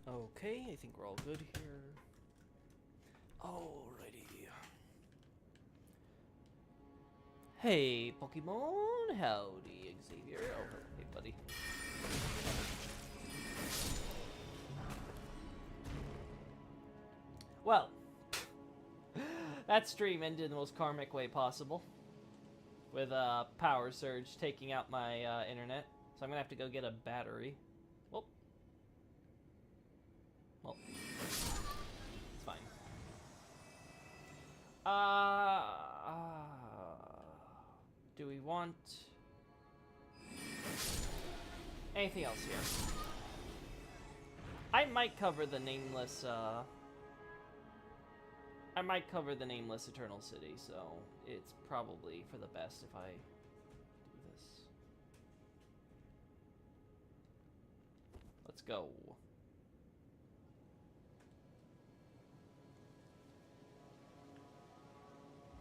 Okay, I think we're all good here. Alrighty. Hey, Pokemon. Howdy, Xavier. Oh, hey, buddy. Well, that stream ended in the most karmic way possible. With a power surge taking out my internet. So I'm gonna have to go get a battery. Well, it's fine. Do we want anything else here? I might cover the nameless, I might cover the nameless Eternal City, so it's probably for the best if I do this. Let's go.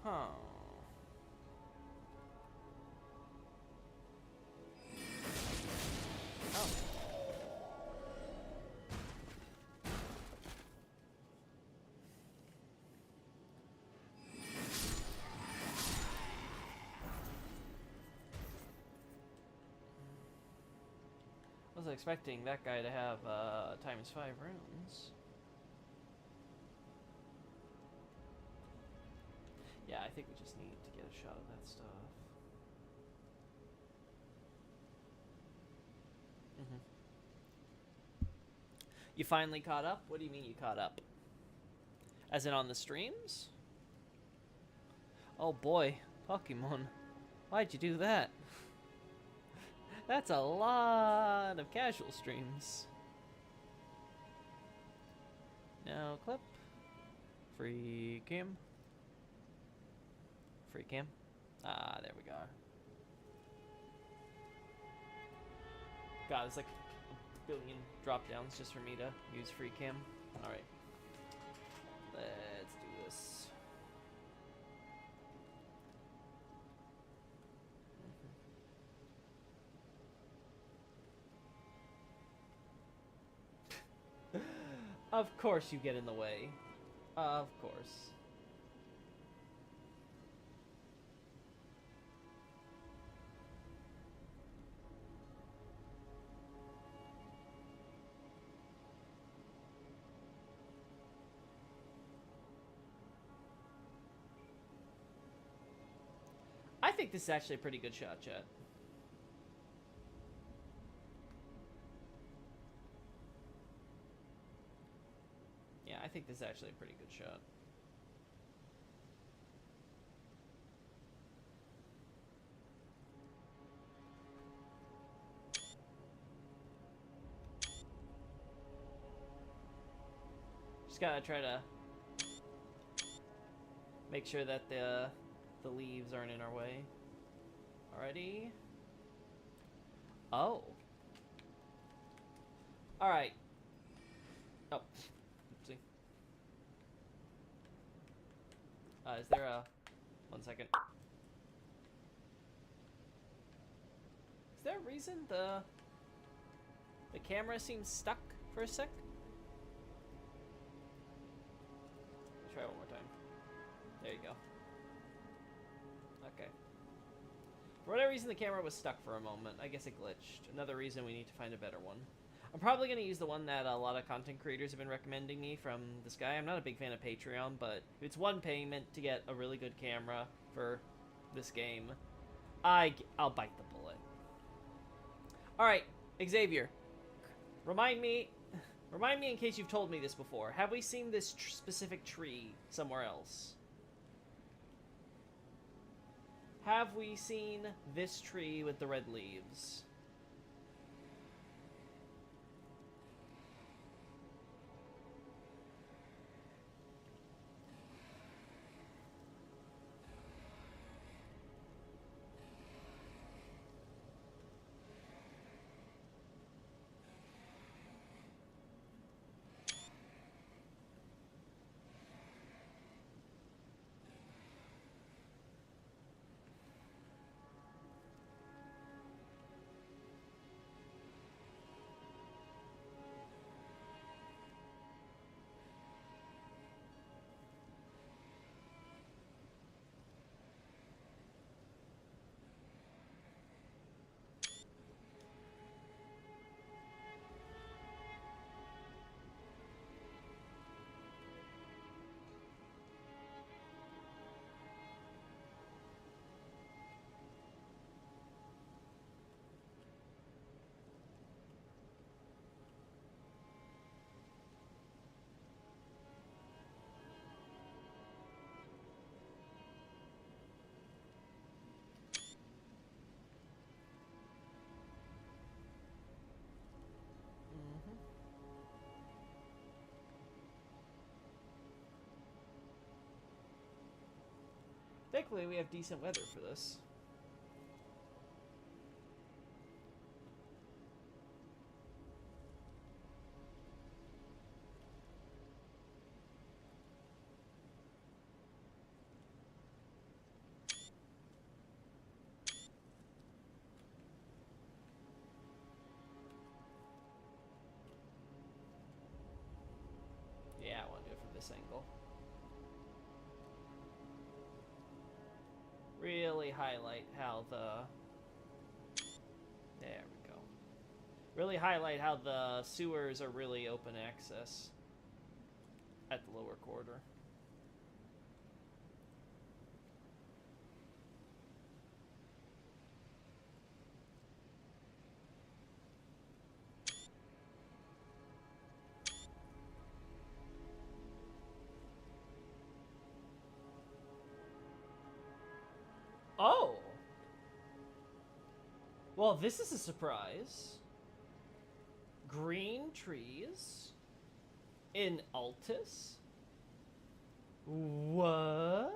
Huh. Oh. I was expecting that guy to have ×5 rounds. Yeah, I think we just need to get a shot of that stuff. You finally caught up? What do you mean you caught up? As in on the streams? Oh boy, Pokemon. Why'd you do that? That's a lot of casual streams. Now clip. Free cam. Free cam. Ah, there we go. God, there's like a billion drop downs just for me to use free cam. Alright. Let's do this. Of course you get in the way. Of course. I think this is actually a pretty good shot, chat. Yeah, I think this is actually a pretty good shot. Just gotta try to make sure that the leaves aren't in our way. Alrighty. Oh. Alright. Oh. Oopsie. Is there a... 1 second. Is there a reason the camera seems stuck for a sec? Try one more time. There you go. Okay. For whatever reason, the camera was stuck for a moment. I guess it glitched. Another reason we need to find a better one. I'm probably going to use the one that a lot of content creators have been recommending me from this guy. I'm not a big fan of Patreon, but it's one payment to get a really good camera for this game. I'll bite the bullet. Alright, Xavier. Remind me in case you've told me this before. Have we seen this specific tree somewhere else? Have we seen this tree with the red leaves? luckily we have decent weather for this. Yeah, I want to do it from this angle. Really highlight how the... There we go. Really highlight how the sewers are really open access at the lower quarter. Oh! Well, this is a surprise. Green trees in Altus? What?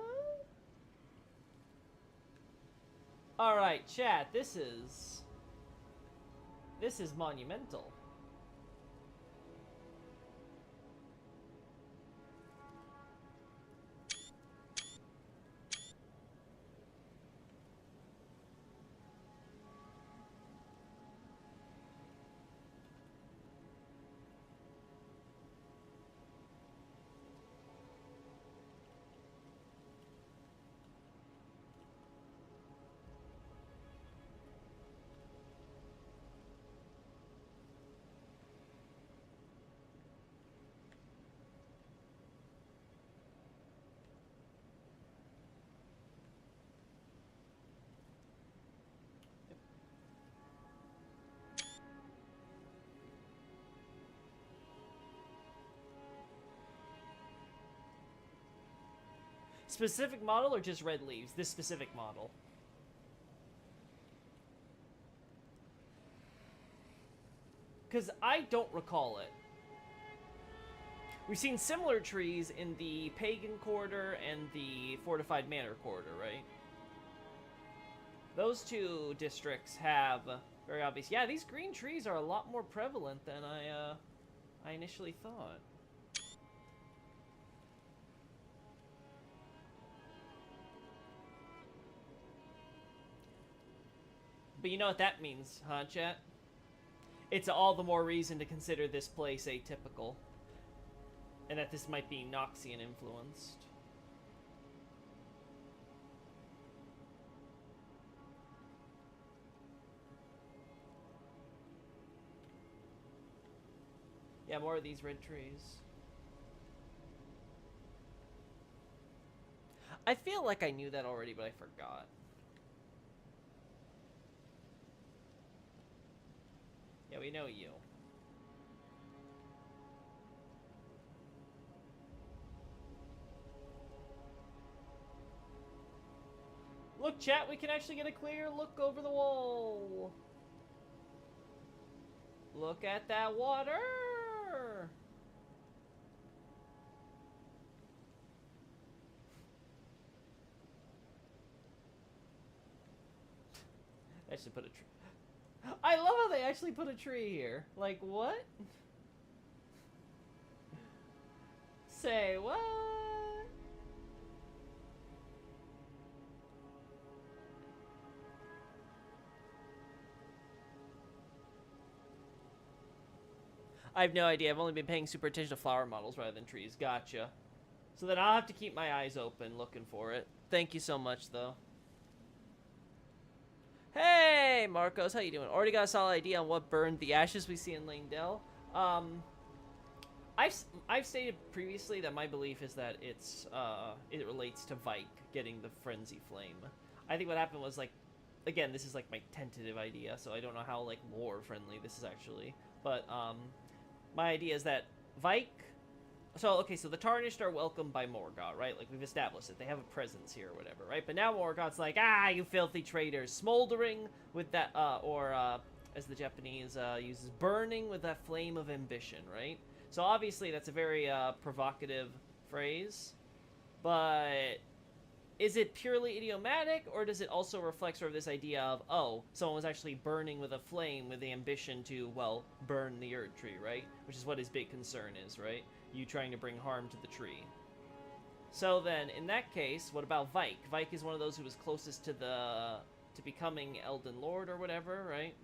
Alright, chat, this is monumental. Specific model or just red leaves? This specific model. Because I don't recall it. We've seen similar trees in the Pagan Quarter and the Fortified Manor Quarter, right? Those two districts have very obvious... Yeah, these green trees are a lot more prevalent than I initially thought. But you know what that means, huh, chat? It's all the more reason to consider this place atypical. And that this might be Noxian influenced. Yeah, more of these red trees. I feel like I knew that already, but I forgot. Yeah, we know you. Look, chat, we can actually get a clear look over the wall. Look at that water. I should put a tree. I love how they actually put a tree here. Like, what? Say what? I have no idea. I've only been paying super attention to flower models rather than trees. Gotcha. So then I'll have to keep my eyes open looking for it. Thank you so much, though. Hey, Marcos, how you doing? Already got a solid idea on what burned the ashes we see in Langdell. I've stated previously that my belief is that it relates to Vike getting the frenzy flame. I think what happened was, like, again, this is like my tentative idea, so I don't know how like lore friendly this is actually, but my idea is that Vike. So, okay, so the Tarnished are welcomed by Morgoth, right? Like, we've established it. They have a presence here or whatever, right? But now Morgoth's like, ah, you filthy traitors. Smoldering with that, as the Japanese uses, burning with that flame of ambition, right? So, obviously, that's a very provocative phrase. But is it purely idiomatic, or does it also reflect sort of this idea of, oh, someone was actually burning with a flame with the ambition to, well, burn the Erd tree, right? Which is what his big concern is, right? You trying to bring harm to the tree. So then, in that case, what about Vike? Vike is one of those who was closest to becoming Elden Lord or whatever, right?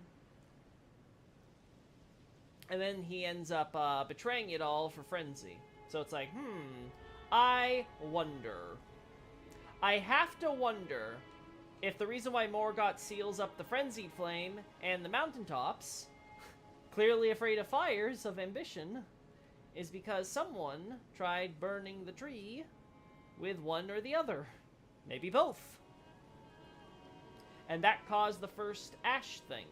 And then he ends up betraying it all for Frenzy. So it's like, I wonder. I have to wonder if the reason why Morgott seals up the Frenzied Flame and the mountaintops, clearly afraid of fires of ambition, is because someone tried burning the tree with one or the other. Maybe both. And that caused the first ash thing.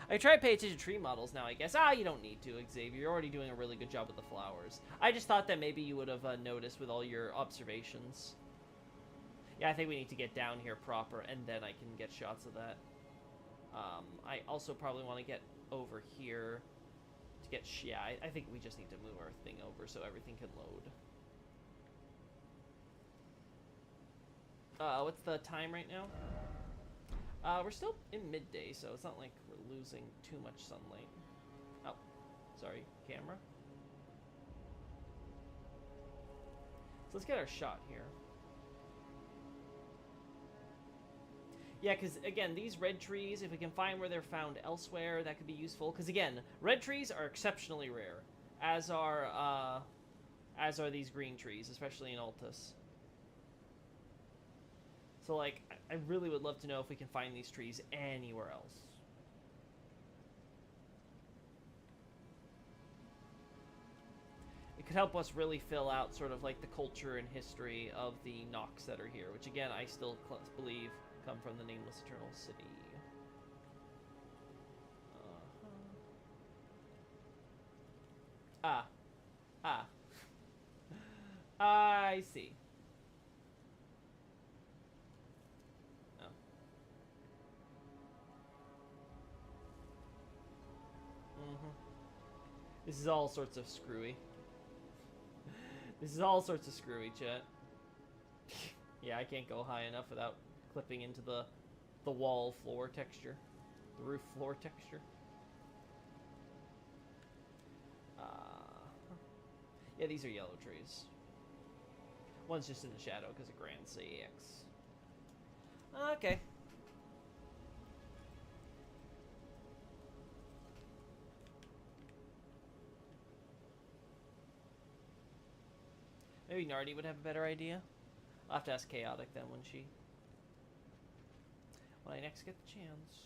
I try to pay attention to tree models now, I guess. You don't need to, Xavier. You're already doing a really good job with the flowers. I just thought that maybe you would have noticed with all your observations. Yeah, I think we need to get down here proper, and then I can get shots of that. I also probably want to get over here to get... Yeah, I think we just need to move our thing over so everything can load. What's the time right now? We're still in midday, so it's not like we're losing too much sunlight. Oh, sorry, camera. So let's get our shot here. Yeah, because, again, these red trees, if we can find where they're found elsewhere, that could be useful. Because, again, red trees are exceptionally rare, as are these green trees, especially in Altus. So, like, I really would love to know if we can find these trees anywhere else. It could help us really fill out sort of like the culture and history of the Nox that are here, which again, I still believe come from the Nameless Eternal City. I see. This is all sorts of screwy. This is all sorts of screwy, chat. Yeah, I can't go high enough without clipping into the wall floor texture. The roof floor texture. Yeah, these are yellow trees. One's just in the shadow because of Grand CX. Okay. Maybe Nardi would have a better idea. I'll have to ask Chaotic then when I next get the chance.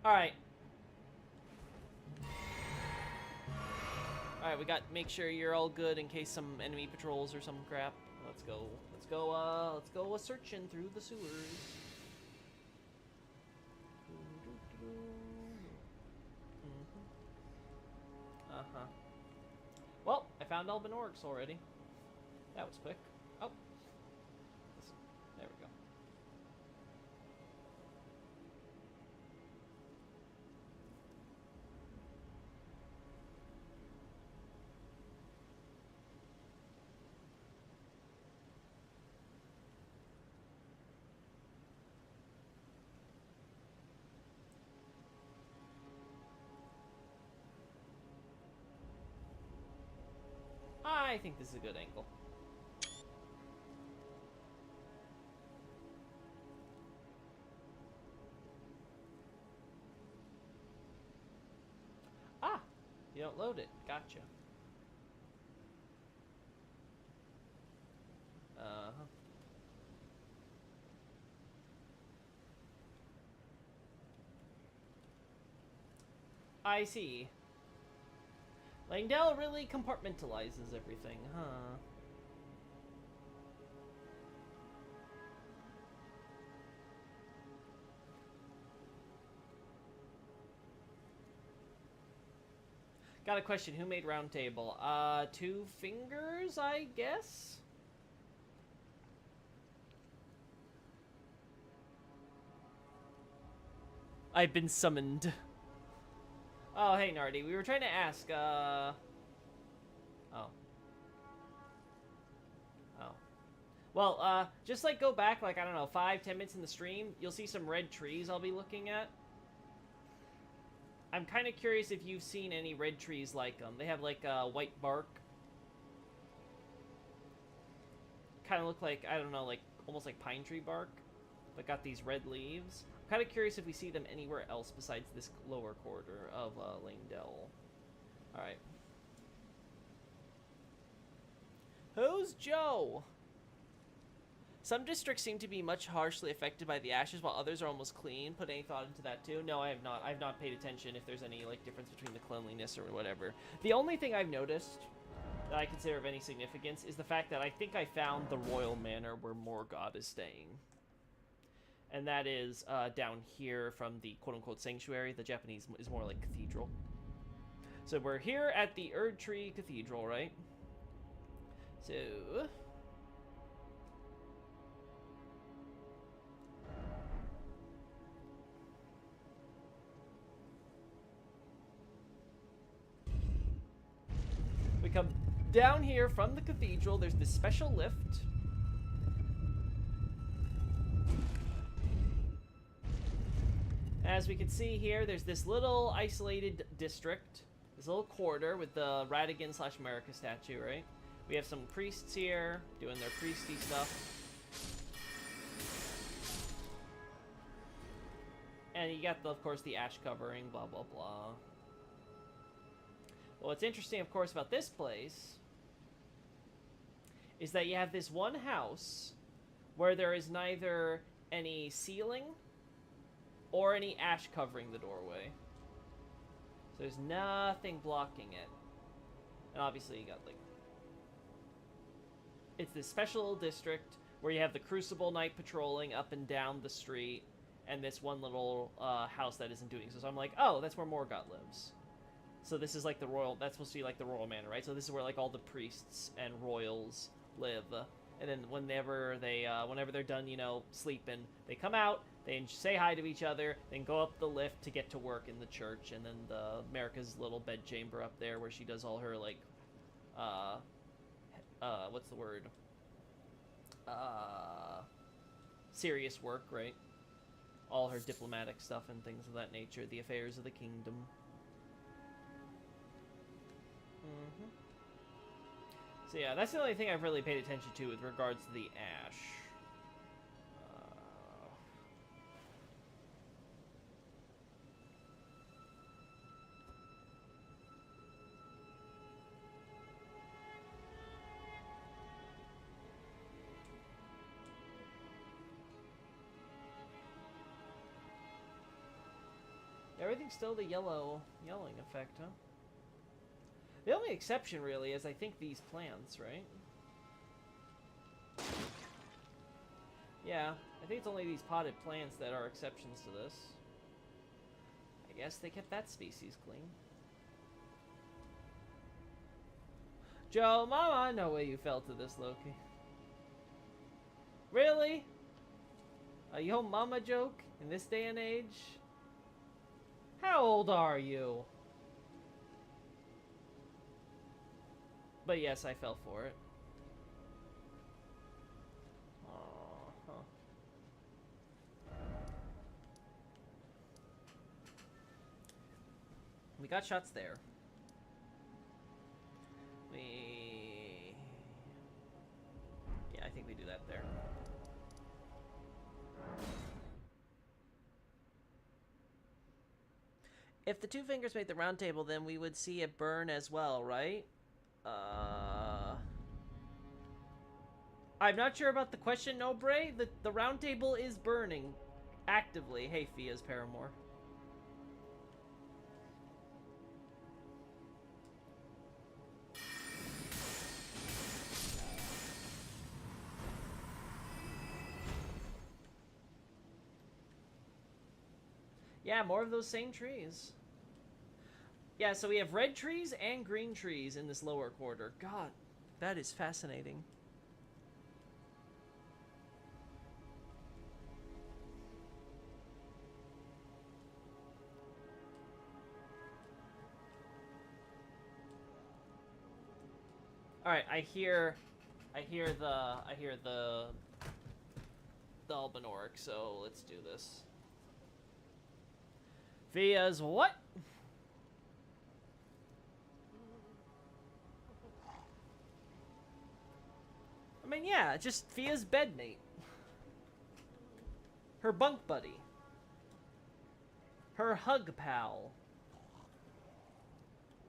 Alright. Alright, we got make sure you're all good in case some enemy patrols or some crap. Let's go. Let's go searching through the sewers. Well, I found Alban Orcs already. That was quick. Oh. There we go. I think this is a good angle. Ah! You don't load it. Gotcha. Uh-huh. I see. Langdell really compartmentalizes everything, huh? Got a question. Who made Round Table? Two Fingers, I guess? I've been summoned. Oh, hey, Nardi. We were trying to ask, Oh. Oh. Well, just, like, go back, like, I don't know, 5-10 minutes in the stream. You'll see some red trees I'll be looking at. I'm kind of curious if you've seen any red trees like them. They have, like, white bark. Kind of look like, I don't know, like, almost like pine tree bark. But got these red leaves. I'm kind of curious if we see them anywhere else besides this lower quarter of Langdell. Alright. Who's Joe? Some districts seem to be much harshly affected by the ashes, while others are almost clean. Put any thought into that too? No, I have not. I've not paid attention if there's any like difference between the cleanliness or whatever. The only thing I've noticed that I consider of any significance is the fact that I think I found the royal manor where Morgott is staying. And that is down here from the quote-unquote sanctuary. The Japanese is more like cathedral. So we're here at the Erdtree Cathedral, right? So... we come down here from the cathedral. There's this special lift. As we can see here, there's this little isolated district, this little quarter with the Radahn/America statue, right? We have some priests here doing their priesty stuff. And you got, of course, the ash covering, blah, blah, blah. Well, what's interesting, of course, about this place is that you have this one house where there is neither any ceiling or any ash covering the doorway. So there's nothing blocking it. And obviously you got, like... it's this special district where you have the Crucible Knight patrolling up and down the street, and this one little house that isn't doing so. So I'm like, oh, that's where Morgott lives. So this is like the royal... that's supposed to be like the royal manor, right? So this is where like all the priests and royals live. And then whenever they're done, you know, sleeping, they come out, they say hi to each other, then go up the lift to get to work in the church, and then America's little bedchamber up there where she does all her, like, what's the word? Serious work, right? All her diplomatic stuff and things of that nature, the affairs of the kingdom. So yeah, that's the only thing I've really paid attention to with regards to the ash. Everything's still the yelling effect, huh? The only exception, really, is I think these plants, right? Yeah, I think it's only these potted plants that are exceptions to this. I guess they kept that species clean. Joe, Mama, I know way you felt to this, Loki. Really? A yo mama joke in this day and age? How old are you? But yes, I fell for it. Huh. We got shots there. Yeah, I think we do that there. If the two fingers made the round table, then we would see it burn as well, right? I'm not sure about the question, no, Bray. The round table is burning actively. Hey, Fia's Paramore. Yeah, more of those same trees. Yeah, so we have red trees and green trees in this lower quarter. God, that is fascinating. All right, I hear the Albinoric, so let's do this. Via's what? I mean, yeah, just Via's bedmate. Her bunk buddy. Her hug pal.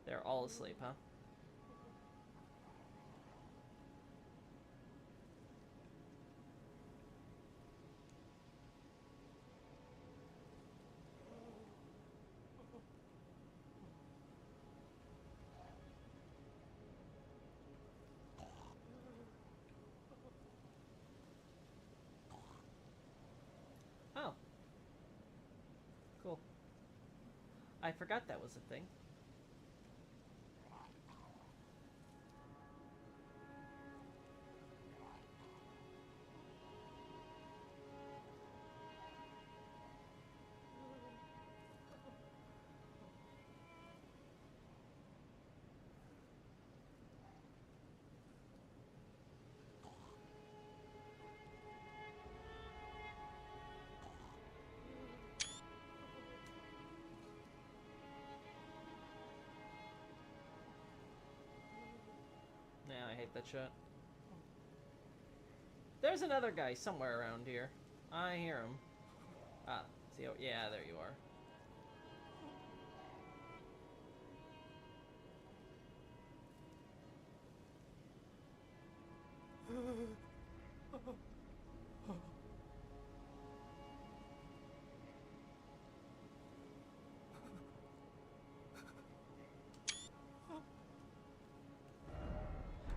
They're all asleep, huh? Oh. Cool. I forgot that was a thing. Yeah, I hate that shot. There's another guy somewhere around here. I hear him. Ah, see, oh, yeah, there you are.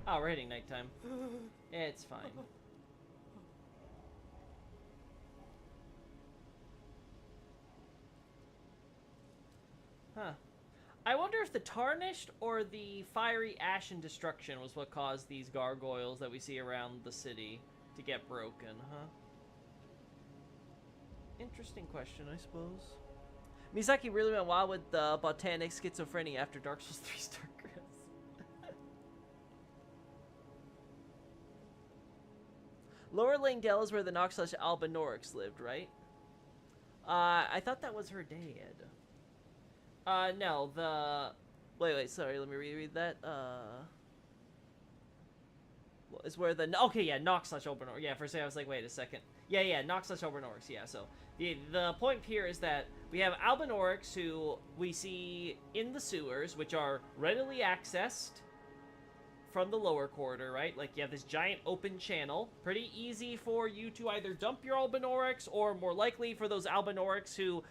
Oh, we're hitting nighttime. It's fine. Huh. I wonder if the Tarnished or the Fiery Ash and Destruction was what caused these gargoyles that we see around the city to get broken, huh? Interesting question, I suppose. Misaki really went wild with the botanic schizophrenia after Dark Souls 3 Starcraft. Lower Langdale is where the Nox/Albinorics lived, right? I thought that was her dad. No, the... Wait, sorry, let me reread that. Is where the... Okay, yeah, Nox/Albinorics. Yeah, for a second I was like, wait a second. Yeah, Nox/Albinorics, yeah, so... The point here is that we have Albinorics who we see in the sewers, which are readily accessed from the lower quarter, right? Like, you have this giant open channel. Pretty easy for you to either dump your Albinorics, or more likely for those Albinorics who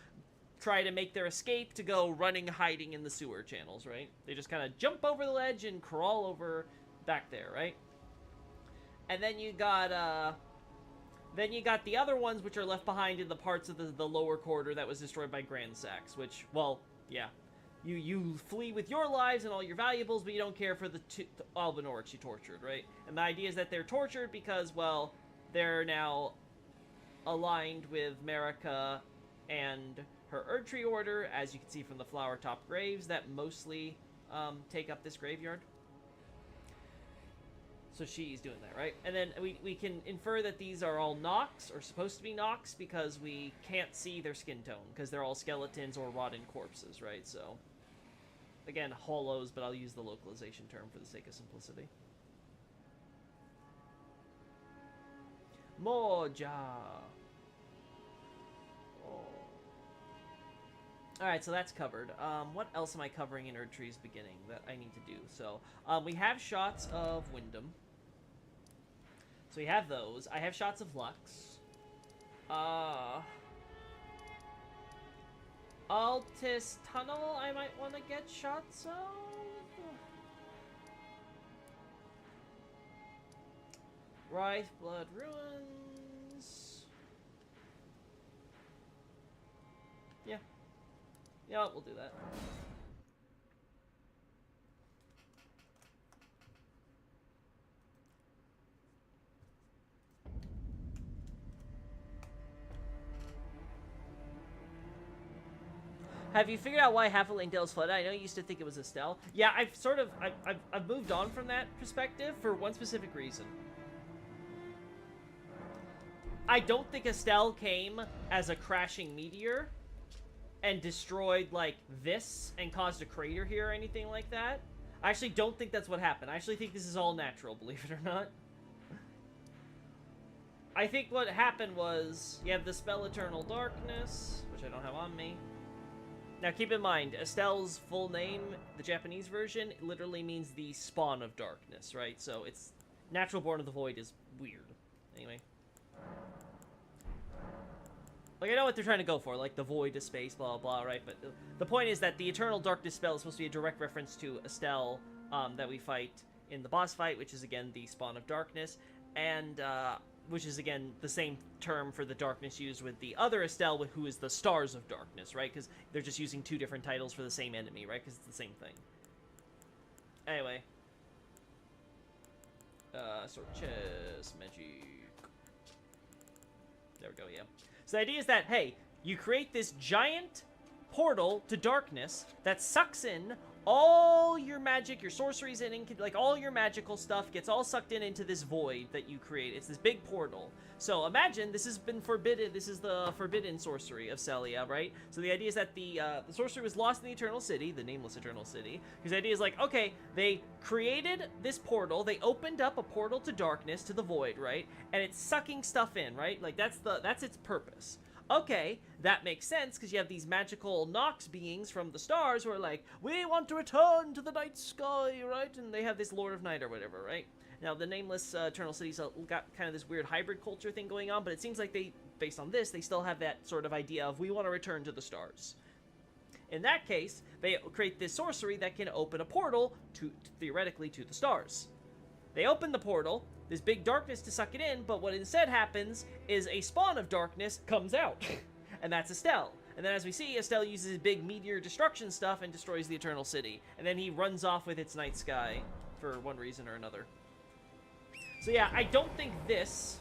try to make their escape to go running, hiding in the sewer channels, right? They just kind of jump over the ledge and crawl over back there, right? And then you got the other ones which are left behind in the parts of the lower quarter that was destroyed by Grand Sax, which, well, yeah. You flee with your lives and all your valuables, but you don't care for the Albinorics you tortured, right? And the idea is that they're tortured because, well, they're now aligned with Marika and her Erdtree Order, as you can see from the flower top graves that mostly take up this graveyard. So she's doing that, right? And then we can infer that these are all Nox, or supposed to be Nox, because we can't see their skin tone, because they're all skeletons or rotting corpses, right? So, again, hollows, but I'll use the localization term for the sake of simplicity. Moja! Alright, so that's covered. What else am I covering in Erdtree's beginning that I need to do? So, we have shots of Wyndham. So we have those. I have shots of Lux. Altus Tunnel, I might want to get shots of. Wraith Blood Ruins. Yeah, You know what? We'll do that. Have you figured out why half of Langdale's flooded? I know you used to think it was Estelle. Yeah, I've moved on from that perspective for one specific reason. I don't think Estelle came as a crashing meteor and destroyed, like, this and caused a crater here or anything like that. I actually don't think that's what happened. I actually think this is all natural, believe it or not. I think what happened was you have the spell Eternal Darkness, which I don't have on me. Now, keep in mind, Estelle's full name, the Japanese version, literally means the spawn of darkness, right? So it's natural born of the void is weird. Anyway. Like, I know what they're trying to go for, like the void of space, blah, blah, blah, right? But the point is that the Eternal Darkness spell is supposed to be a direct reference to Estelle that we fight in the boss fight, which is, again, the spawn of darkness. And, which is, again, the same term for the darkness used with the other Estelle, who is the Stars of Darkness, right? Because they're just using two different titles for the same enemy, right? Because it's the same thing. Anyway. Sword chest, magic. There we go, yeah. So the idea is that, hey, you create this giant portal to darkness that sucks in all your magic, your sorceries, and like all your magical stuff gets all sucked into this void that you create. It's this big portal. So imagine this has been forbidden. This is the forbidden sorcery of Celia, right? So the idea is that the sorcery was lost in the Eternal City, the nameless Eternal City. Because the idea is like, okay, they created this portal. They opened up a portal to darkness, to the void, right? And it's sucking stuff in, right? Like that's its purpose. Okay, that makes sense, because you have these magical Nox beings from the stars who are like, we want to return to the night sky, right? And they have this Lord of Night or whatever, right? Now, the nameless Eternal City's got kind of this weird hybrid culture thing going on, but it seems like they, based on this, they still have that sort of idea of, we want to return to the stars. In that case, they create this sorcery that can open a portal, theoretically, to the stars. They open the portal, this big darkness to suck it in, but what instead happens is a spawn of darkness comes out. And that's Estelle. And then as we see, Estelle uses big meteor destruction stuff and destroys the Eternal City. And then he runs off with its night sky for one reason or another. So yeah, I don't think this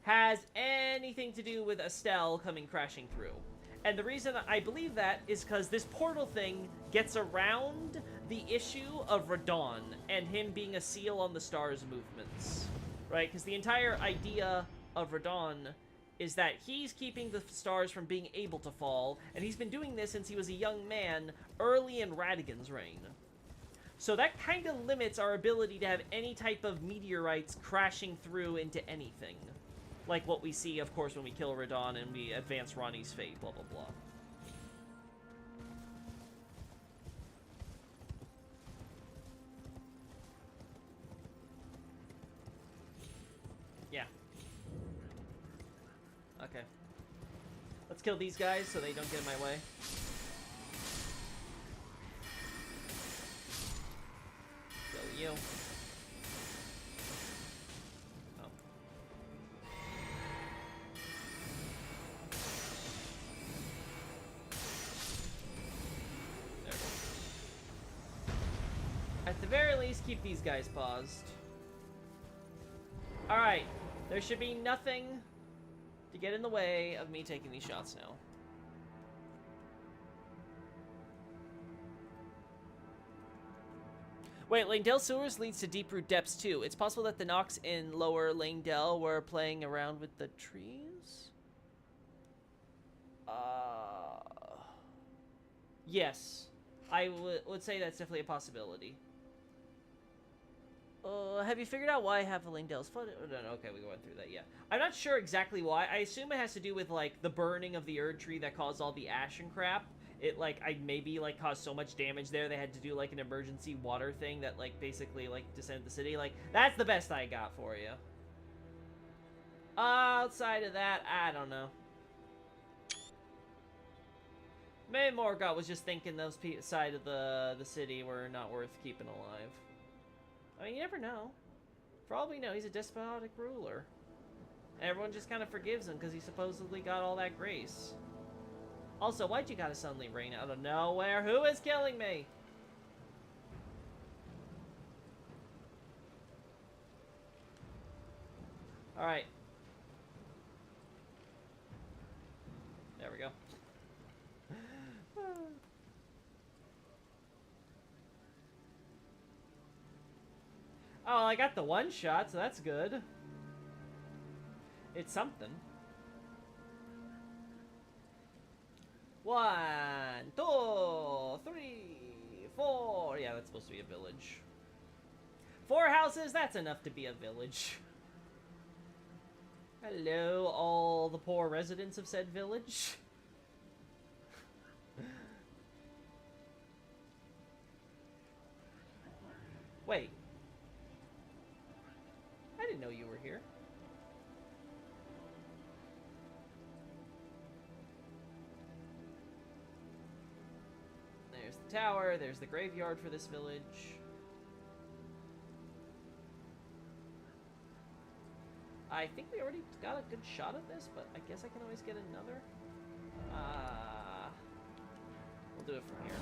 has anything to do with Estelle coming crashing through. And the reason I believe that is because this portal thing gets around the issue of Radahn and him being a seal on the stars' movements, right? Because the entire idea of Radahn is that he's keeping the stars from being able to fall, and he's been doing this since he was a young man early in Radagon's reign. So that kind of limits our ability to have any type of meteorites crashing through into anything. Like what we see, of course, when we kill Radahn and we advance Ranni's fate, blah, blah, blah. Yeah. Okay. Let's kill these guys so they don't get in my way. Kill you. At the very least, keep these guys paused. Alright, there should be nothing to get in the way of me taking these shots now. Wait, Langdale Sewers leads to Deep-Root Depths too. It's possible that the Nox in lower Langdale were playing around with the trees? Yes. I would say that's definitely a possibility. Have you figured out why half of Langdale's flooded? Oh, no, okay, we went through that, yeah. I'm not sure exactly why. I assume it has to do with, like, the burning of the Erd Tree that caused all the ash and crap. It, like, maybe, like, caused so much damage there, they had to do, like, an emergency water thing that, like, basically, like, descended the city. Like, that's the best I got for you. Outside of that, I don't know. Maybe Morgoth was just thinking those side of the city were not worth keeping alive. I mean, you never know. For all we know, he's a despotic ruler. And everyone just kind of forgives him because he supposedly got all that grace. Also, why'd you gotta suddenly rain out of nowhere? Who is killing me? Alright. There we go. Oh, I got the one shot, so that's good. It's something. 1, 2, 3, 4. Yeah, that's supposed to be a village. 4 houses, that's enough to be a village. Hello, all the poor residents of said village. Wait. I didn't know you were here. There's the tower, there's the graveyard for this village. I think we already got a good shot at this, but I guess I can always get another. We'll do it from here.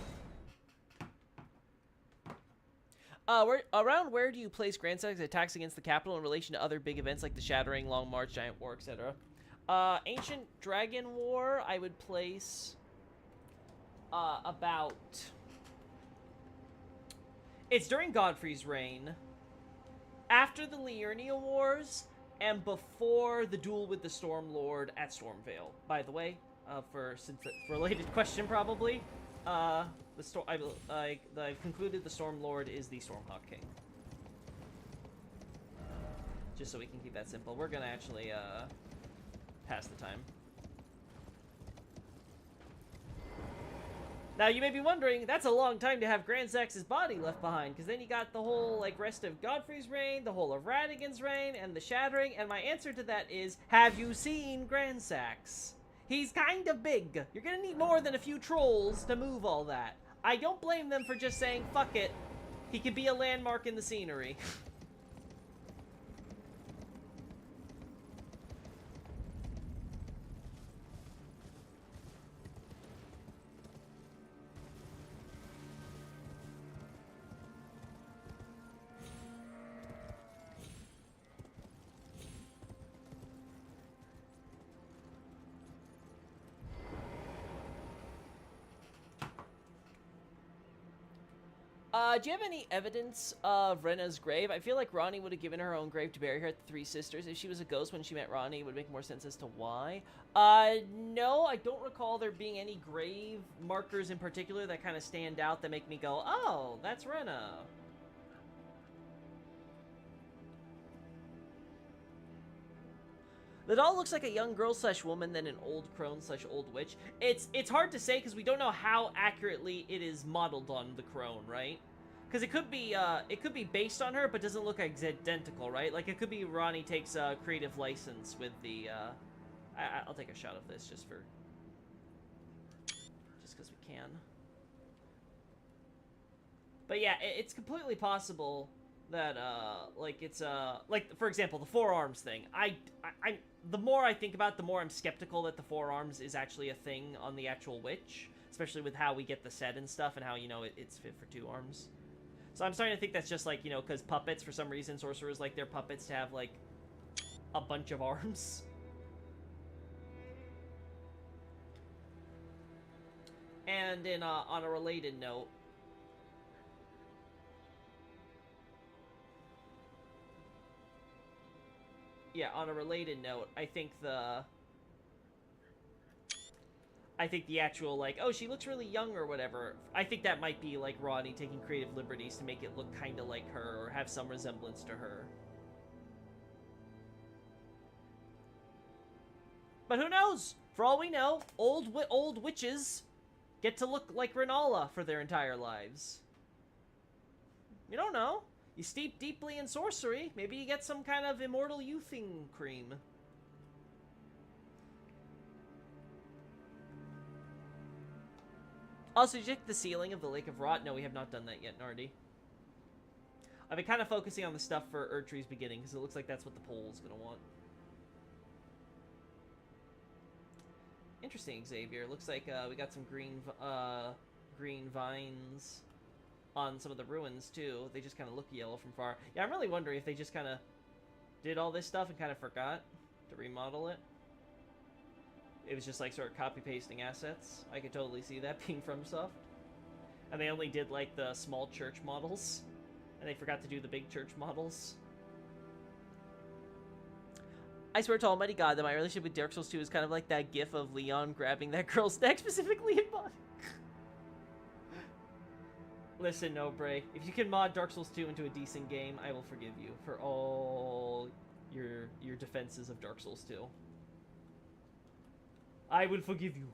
Around where do you place Grandsack's attacks against the capital in relation to other big events like the Shattering, Long March, Giant War, etc.? Ancient Dragon War, I would place about... It's during Godfrey's reign, after the Liurnia Wars, and before the duel with the Stormlord at Stormvale. By the way, since it's a related question probably, I've concluded the Stormlord is the Stormhawk King. Just so we can keep that simple. We're gonna actually, pass the time. Now, you may be wondering, that's a long time to have Grandsax's body left behind, because then you got the whole, like, rest of Godfrey's reign, the whole of Radagon's reign, and the Shattering, and my answer to that is, have you seen Grandsax? He's kind of big. You're gonna need more than a few trolls to move all that. I don't blame them for just saying, fuck it. He could be a landmark in the scenery. Do you have any evidence of Renna's grave? I feel like Ranni would have given her own grave to bury her at the Three Sisters. If she was a ghost when she met Ranni, it would make more sense as to why. No, I don't recall there being any grave markers in particular that kind of stand out that make me go, oh, that's Renna. The doll looks like a young girl slash woman than an old crone slash old witch. It's hard to say because we don't know how accurately it is modeled on the crone, right? Because it could be based on her, but doesn't look identical, right? Like it could be Ranni takes a creative license with the. I'll take a shot of this just because we can. But yeah, it's completely possible that like it's like for example the forearms thing. I the more I think about it, the more I'm skeptical that the forearms is actually a thing on the actual witch, especially with how we get the set and stuff and how, you know, it's fit for 2 arms. So I'm starting to think that's just like, you know, because puppets, for some reason, sorcerers like their puppets to have like a bunch of arms. And in on a related note, yeah, on a related note, I think the actual, like, oh, she looks really young or whatever, I think that might be, like, Ranni taking creative liberties to make it look kind of like her or have some resemblance to her. But who knows? For all we know, old witches get to look like Rennala for their entire lives. You don't know. You steep deeply in sorcery, maybe you get some kind of immortal youthing cream. Also, did you check the ceiling of the Lake of Rot? No, we have not done that yet, Nardi. I've been kind of focusing on the stuff for Erdtree's beginning, because it looks like that's what the poll is going to want. Interesting, Xavier. Looks like we got some green vines on some of the ruins, too. They just kind of look yellow from far. Yeah, I'm really wondering if they just kind of did all this stuff and kind of forgot to remodel it. It was just like sort of copy-pasting assets. I could totally see that being FromSoft. And they only did like the small church models. And they forgot to do the big church models. I swear to Almighty God that my relationship with Dark Souls 2 is kind of like that gif of Leon grabbing that girl's neck, specifically in mod. Listen, Nobre, if you can mod Dark Souls 2 into a decent game, I will forgive you for all your defenses of Dark Souls 2. I will forgive you.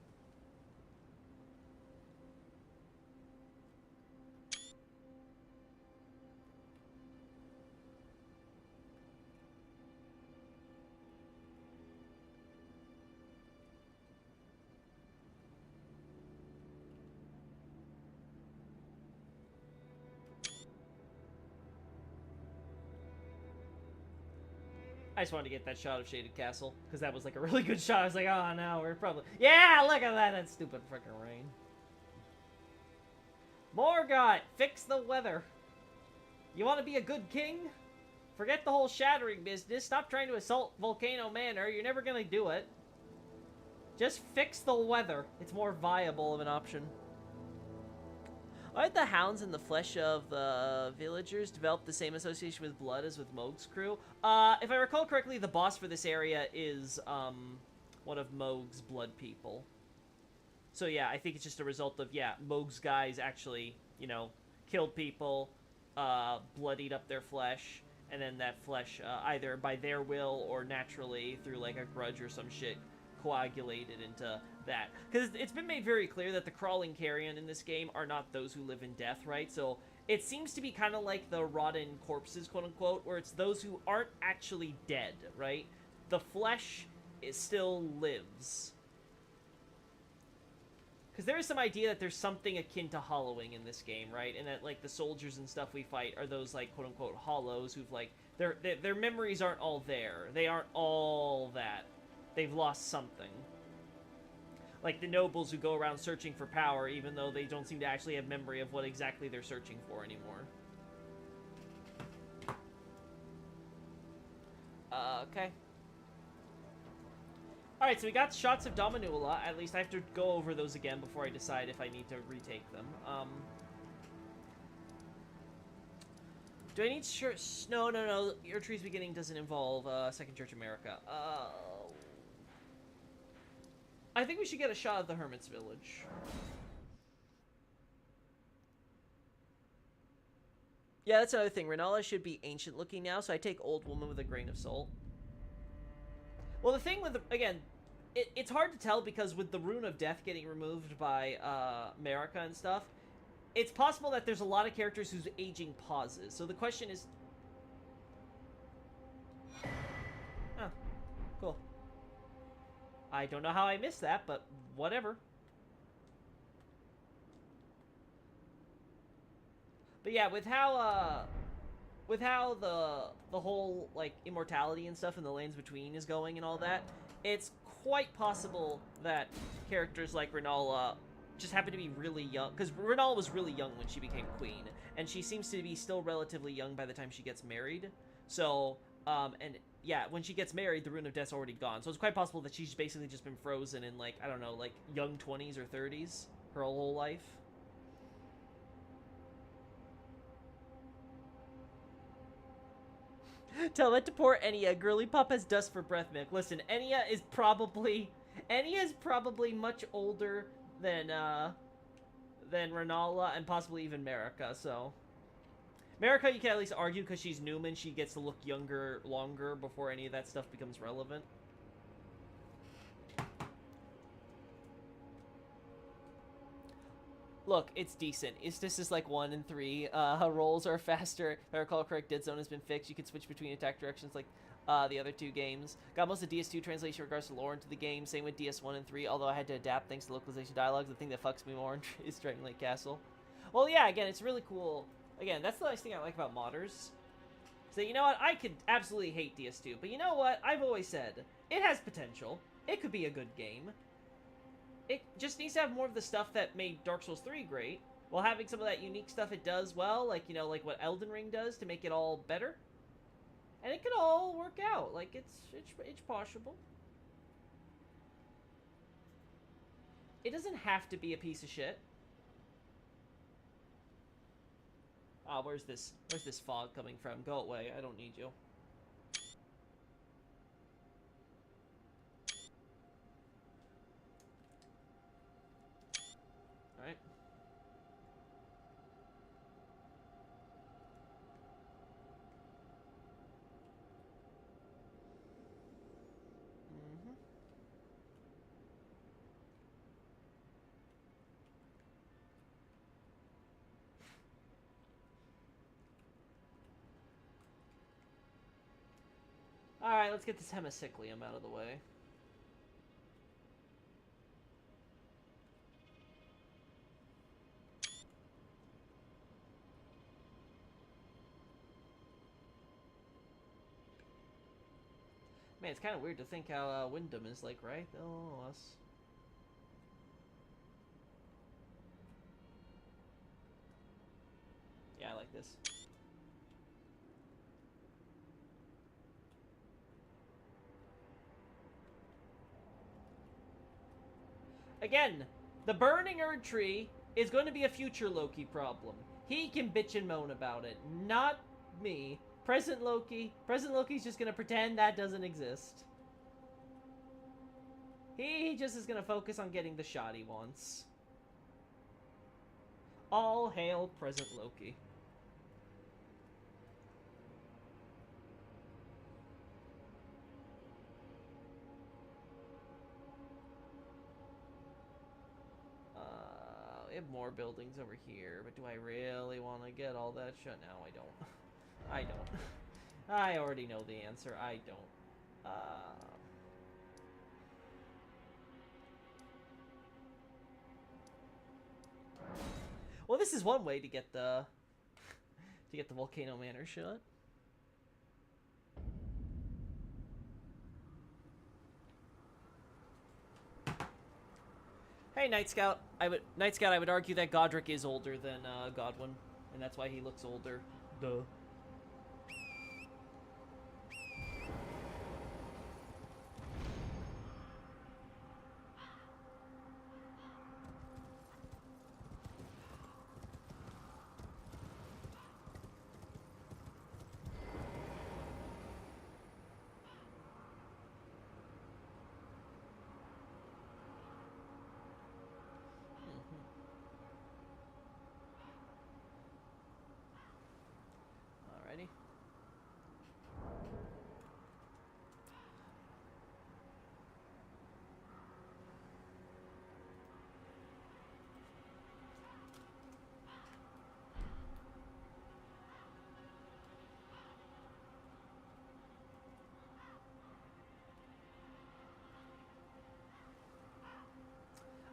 I just wanted to get that shot of Shaded Castle, because that was like a really good shot. I was like, oh no, we're probably... Yeah, look at that stupid freaking rain. Morgott, fix the weather. You want to be a good king? Forget the whole shattering business. Stop trying to assault Volcano Manor. You're never going to do it. Just fix the weather. It's more viable of an option. Aren't the hounds in the flesh of the villagers develop the same association with blood as with Mohg's crew? If I recall correctly, the boss for this area is, one of Mohg's blood people. So yeah, I think it's just a result of, yeah, Mohg's guys actually, you know, killed people, bloodied up their flesh, and then that flesh, either by their will or naturally through, like, a grudge or some shit, coagulated into that. Because it's been made very clear that the crawling carrion in this game are not those who live in death, right? So it seems to be kind of like the rotten corpses, quote-unquote, where it's those who aren't actually dead, right? The flesh still lives. Because there is some idea that there's something akin to hollowing in this game, right? And that, like, the soldiers and stuff we fight are those, like, quote-unquote hollows who've, like, their memories aren't all there. They aren't all that. They've lost something. Like the nobles who go around searching for power, even though they don't seem to actually have memory of what exactly they're searching for anymore. Okay. Alright, so we got shots of Dominula. At least I have to go over those again before I decide if I need to retake them. Do I need shirts? No. Your Tree's Beginning doesn't involve Second Church America. I think we should get a shot of the Hermit's Village. Yeah, that's another thing. Renala should be ancient looking now, so I take old woman with a grain of salt. Well, the thing with, again, it's hard to tell because with the Rune of Death getting removed by Marika and stuff, it's possible that there's a lot of characters whose aging pauses. So the question is... Oh, cool. I don't know how I missed that, but whatever. But yeah, with how the whole, like, immortality and stuff in the Lands Between is going and all that, it's quite possible that characters like Renala just happen to be really young, because Renala was really young when she became queen, and she seems to be still relatively young by the time she gets married. So, and yeah, when she gets married, the Rune of Death's already gone. So it's quite possible that she's basically just been frozen in, like, I don't know, like, young 20s or 30s her whole life. Tell that to poor Enya. Girly Pop has dust for breath milk. Listen, Enya is probably much older than Renala and possibly even Marika, so... Marika, you can at least argue because she's Newman, she gets to look younger longer before any of that stuff becomes relevant. Look, it's decent. Istis is like 1 and 3. Rolls are faster. If I recall correct, Dead Zone has been fixed. You can switch between attack directions like the other two games. Got most of the DS2 translation in regards to lore into the game. Same with DS1 and 3, although I had to adapt thanks to localization dialogues. The thing that fucks me more is Dragon Lake Castle. Well, yeah, again, it's really cool. Again, that's the nice thing I like about modders. So, you know what? I could absolutely hate DS2, but you know what? I've always said, it has potential. It could be a good game. it just needs to have more of the stuff that made Dark Souls 3 great, while having some of that unique stuff it does well, like, you know, like what Elden Ring does to make it all better. And it could all work out. Like, it's possible. It doesn't have to be a piece of shit. Ah, where's this fog coming from? Go away. I don't need you. Alright. Alright, let's get this hemicyclium out of the way. Man, it's kind of weird to think how Wyndham is like, right? Oh, us. Yeah, I like this. Again, the burning Erd Tree is going to be a future Loki problem. He can bitch and moan about it, not me. Present Loki's just going to pretend that doesn't exist. He just is going to focus on getting the shot he wants. All hail present Loki. We have more buildings over here, but do I really want to get all that shit? No, I don't. I don't. I already know the answer. I don't. Well, this is one way to get the Volcano Manor shot. Hey, Night Scout. I would argue that Godrick is older than Godwin, and that's why he looks older. Duh.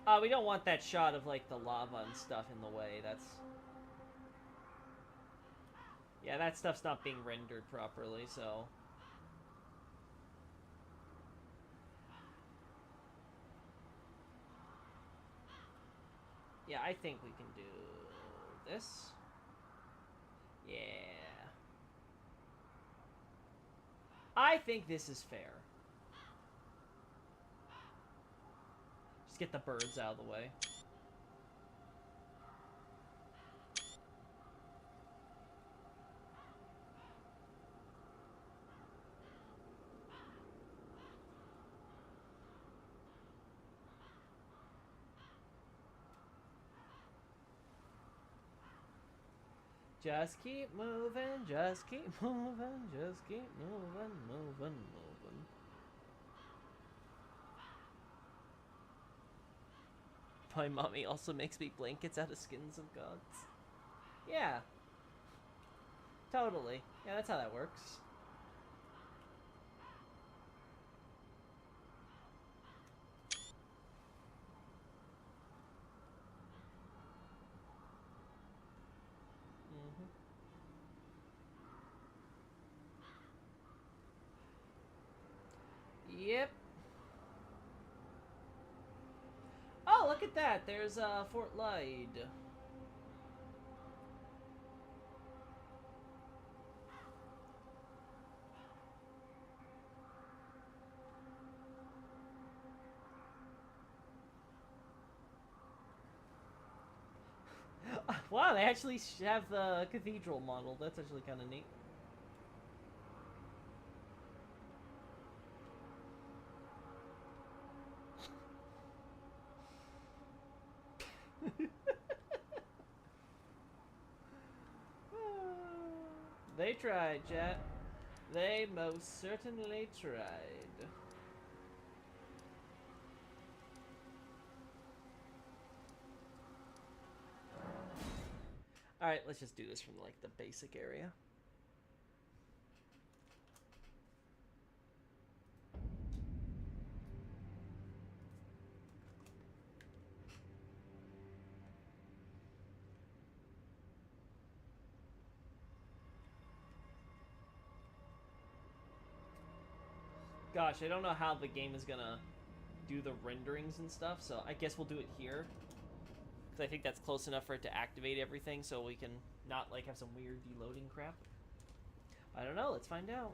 Alrighty. We don't want that shot of, like, the lava and stuff in the way. That's... Yeah, that stuff's not being rendered properly, so... Yeah, I think we can do this. Yeah. I think this is fair. Just get the birds out of the way. Just keep moving, just keep moving, just keep moving, moving. My mommy also makes me blankets out of skins of gods. Yeah. Totally. Yeah, that's how that works. Yep. look at that. There's Fort Lyde. Wow, they actually have the cathedral model. That's actually kind of neat. They tried, chat. They most certainly tried. Alright, let's just do this from, like, the basic area. Gosh, I don't know how the game is gonna do the renderings and stuff, so I guess we'll do it here. Because I think that's close enough for it to activate everything, so we can not, like, have some weird deloading crap. I don't know, let's find out.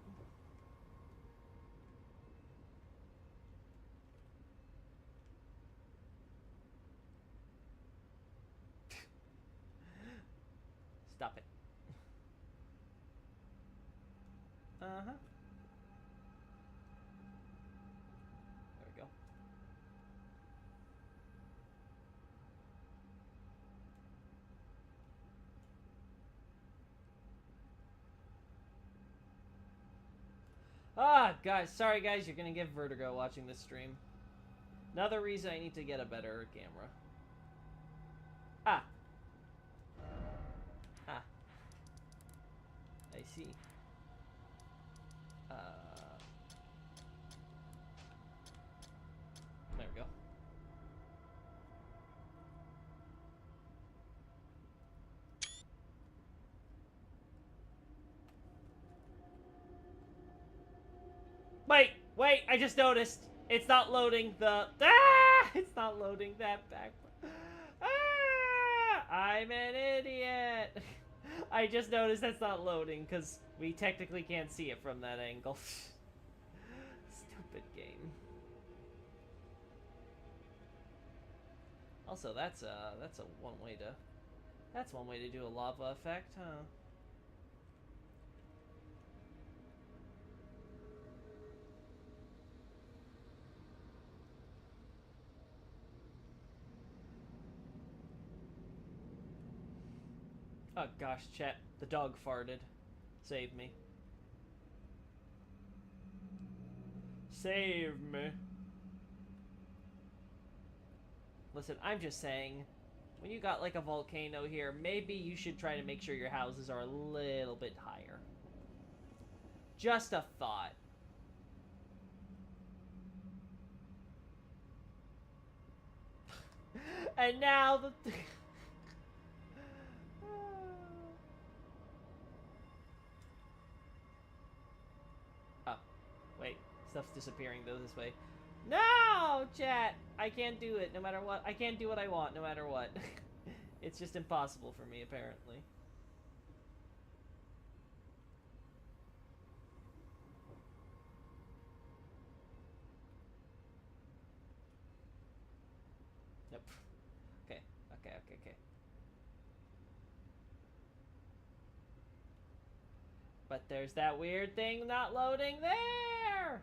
Stop it. Uh-huh. There we go. Ah, guys, sorry guys, you're gonna get vertigo watching this stream. Another reason I need to get a better camera. Ah. Ah. I see. There we go. Wait, I just noticed. It's not loading the... Ah! It's not loading that back. Ah! I'm an idiot. I just noticed that's not loading because we technically can't see it from that angle. Stupid game. Also, that's one way to do a lava effect, huh? Oh gosh, chat. The dog farted. Save me. Save me. Listen, I'm just saying, when you got like a volcano here, maybe you should try to make sure your houses are a little bit higher. Just a thought. And now the... Oh, wait. Stuff's disappearing though this way. No, chat! I can't do it no matter what. I can't do what I want no matter what. It's just impossible for me, apparently. Nope. Okay. But there's that weird thing not loading there!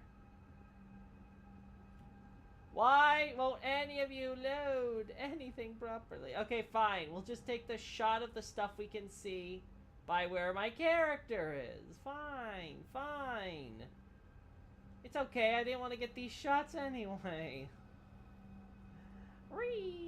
Why won't any of you load anything properly? Okay, fine. We'll just take the shot of the stuff we can see by where my character is. Fine. It's okay. I didn't want to get these shots anyway. Whee!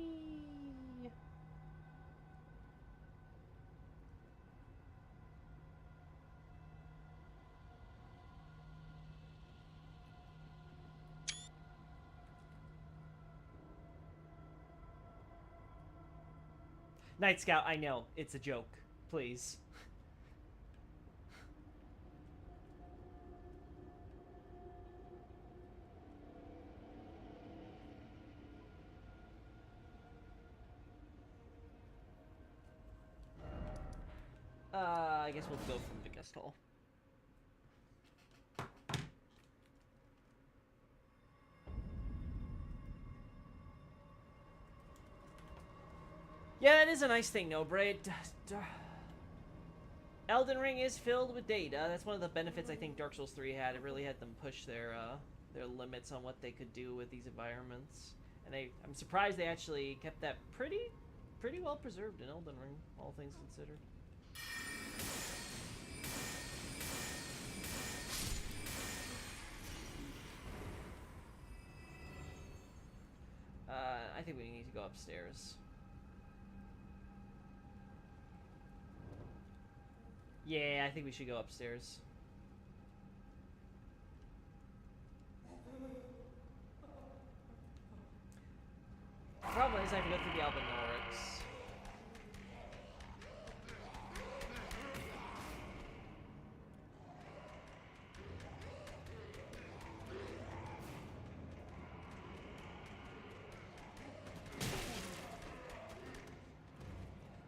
Night Scout, I know. It's a joke. Please. I guess we'll go from the guest hall. Yeah, that is a nice thing, no, Braid. Elden Ring is filled with data. That's one of the benefits I think Dark Souls 3 had. It really had them push their limits on what they could do with these environments. And I'm surprised they actually kept that pretty well preserved in Elden Ring, all things considered. I think we need to go upstairs. Yeah, I think we should go upstairs. The problem is I have to go through the Albinorics.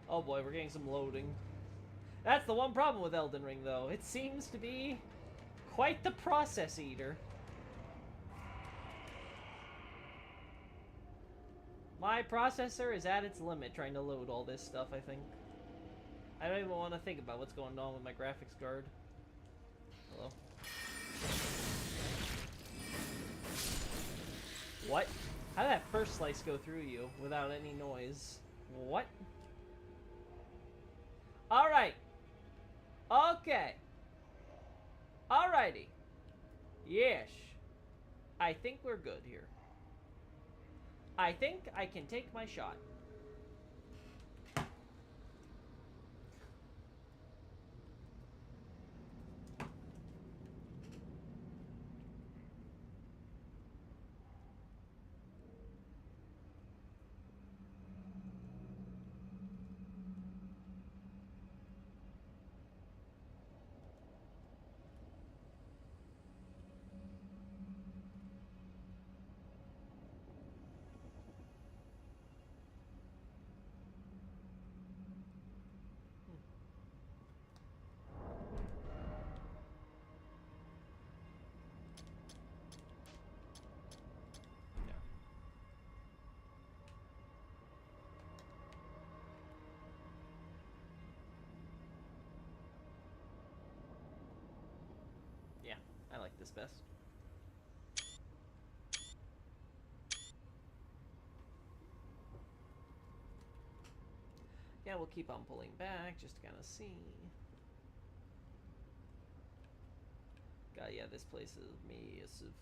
Oh boy, we're getting some loading. That's the one problem with Elden Ring, though. It seems to be quite the process eater. My processor is at its limit trying to load all this stuff, I think. I don't even want to think about what's going on with my graphics card. Hello? What? How did that first slice go through you without any noise? What? Alright. Okay. Alrighty. Yes. I think we're good here. I think I can take my shot. Yeah, I like this best. Yeah, we'll keep on pulling back just to kind of see. God, yeah, this place is massive.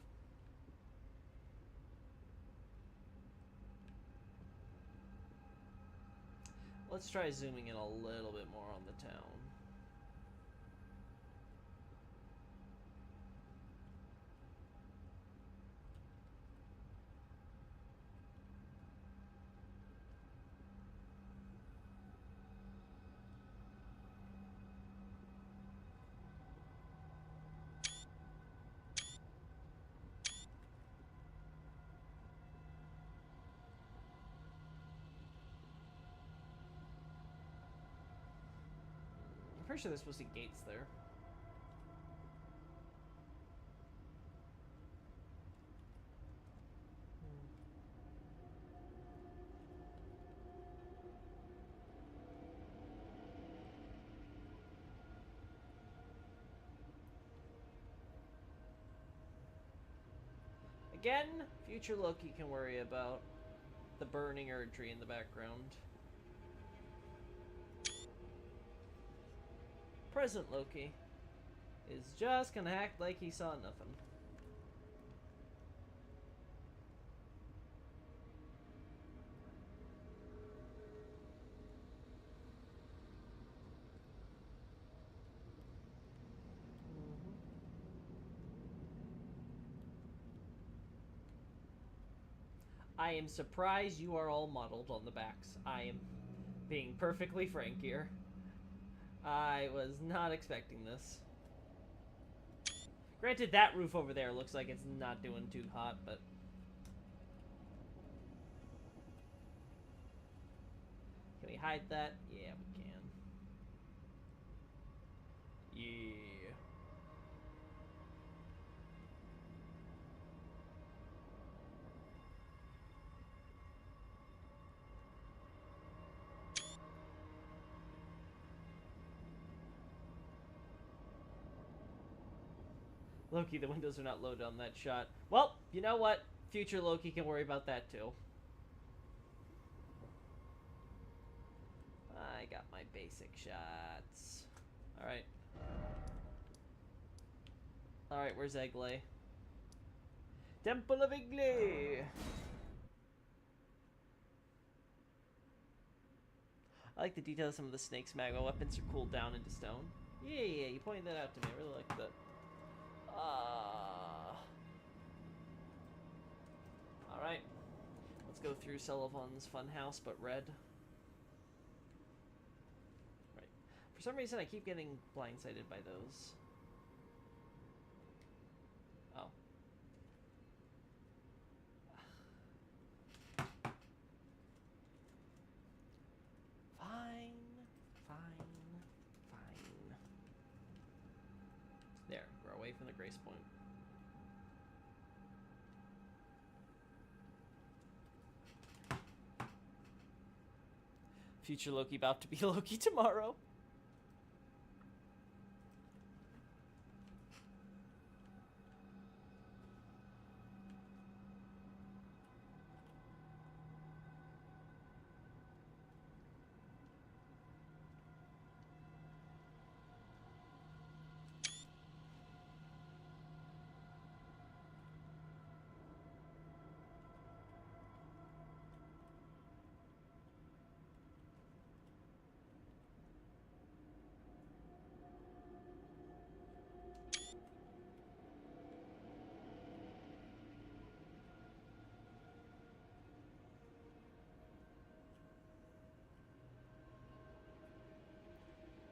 Let's try zooming in a little bit more on the town. I'm pretty sure there's supposed to be gates there. Again, future Loki can worry about the burning Erd tree in the background. Present Loki is just gonna act like he saw nothing. I am surprised you are all modeled on the backs. I am being perfectly frank here. I was not expecting this. Granted, that roof over there looks like it's not doing too hot, but... Can we hide that? Yeah, we can. Yeah. Loki, the windows are not loaded on that shot. Well, you know what? Future Loki can worry about that too. I got my basic shots. Alright. Alright, where's Eglay? Temple of Eglay! I like the detail of some of the snake's magma weapons are cooled down into stone. Yeah, you pointed that out to me. I really like that. Alright. Let's go through Sullivan's Funhouse, but red. Right. For some reason, I keep getting blindsided by those. Oh. Fine. There, we're away from the grace point. Future Loki about to be Loki tomorrow.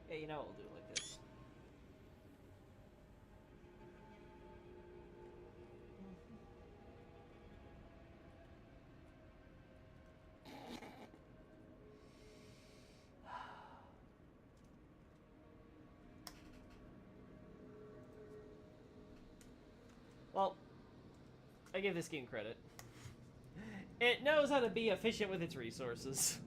Yeah, you know what, we'll do it like this. Well, I give this game credit. It knows how to be efficient with its resources.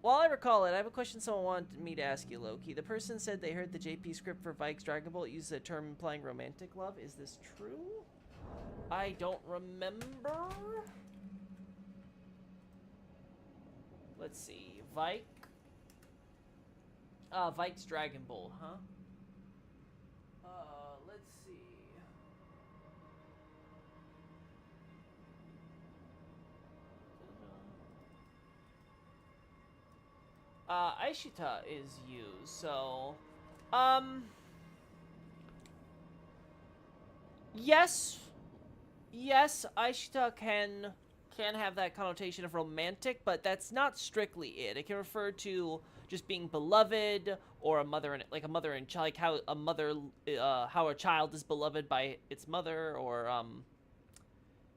While I recall it, I have a question someone wanted me to ask you, Loki. The person said they heard the JP script for Vike's Dragon Ball uses a term implying romantic love. Is this true? I don't remember. Let's see. Vike. Vike's Dragon Ball, huh? Let's see. Aishita is used, so... Yes, Aishita can have that connotation of romantic, but that's not strictly it. It can refer to just being beloved, or a mother and child, like how a mother, how a child is beloved by its mother, or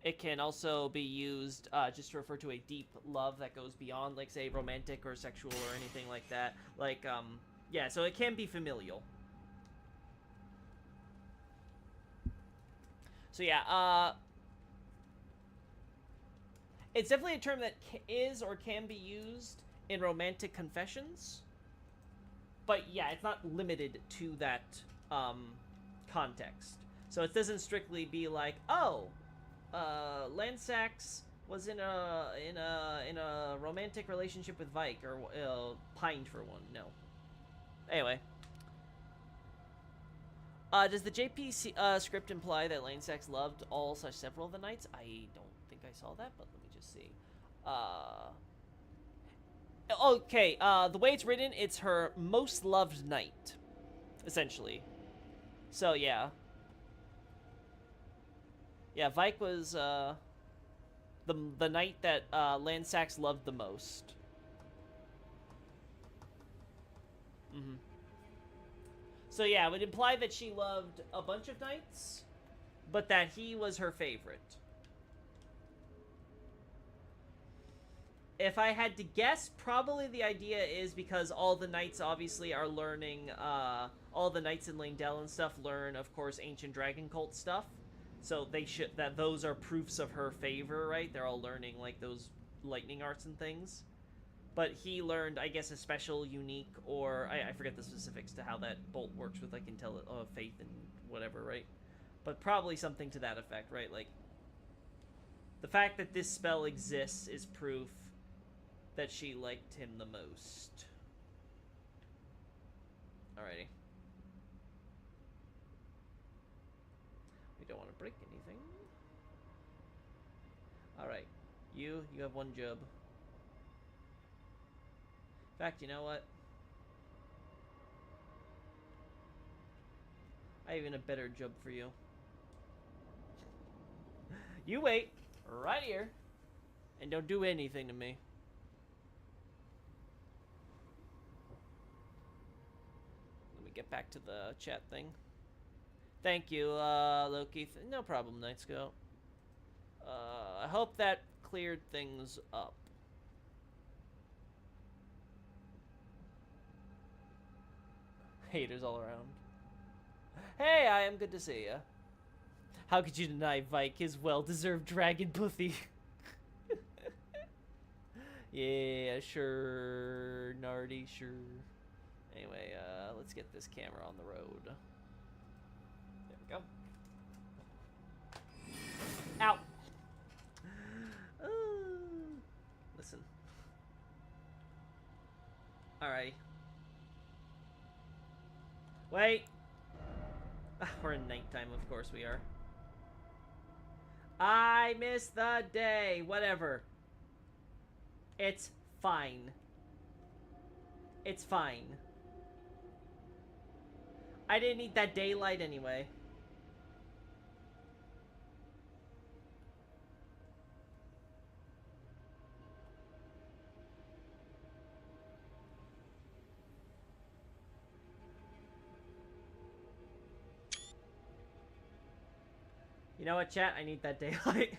it can also be used just to refer to a deep love that goes beyond, like, say, romantic or sexual or anything like that. Like, yeah, so it can be familial. So yeah, it's definitely a term that is or can be used in romantic confessions. But yeah, it's not limited to that context. So it doesn't strictly be like, oh, Lansax was in a romantic relationship with Vike, or pined for one. No. Anyway. Does the JP script imply that Lansax loved all such several of the knights? I don't think I saw that, but let me just see. Okay, the way it's written, it's her most loved knight, essentially. So, yeah. Yeah, Vike was, the knight that, Lansax loved the most. Mm-hmm. So, yeah, it would imply that she loved a bunch of knights, but that he was her favorite. if I had to guess, probably the idea is because all the knights obviously are learning, all the knights in Langdell and stuff learn, of course, ancient dragon cult stuff. So those are proofs of her favor, right? They're all learning, like, those lightning arts and things. But he learned, I guess, a special, unique, or I forget the specifics to how that bolt works with, like, faith and whatever, right? But probably something to that effect, right? Like, the fact that this spell exists is proof that she liked him the most. Alrighty. We don't want to break anything. Alright. You have one job. In fact, you know what? I have even a better job for you. You wait right here and don't do anything to me. Let me get back to the chat thing. Thank you, Loki. No problem, Night Scout. I hope that cleared things up. Haters all around. Hey, I am good to see ya. How could you deny Vike his well-deserved dragon pussy? Yeah, sure, Nardy, sure. Anyway, let's get this camera on the road. There we go. Ow! Listen. Alright. Wait! We're in nighttime, of course we are. I missed the day! Whatever. It's fine. It's fine. I didn't need that daylight anyway. You know what, chat? I need that daylight.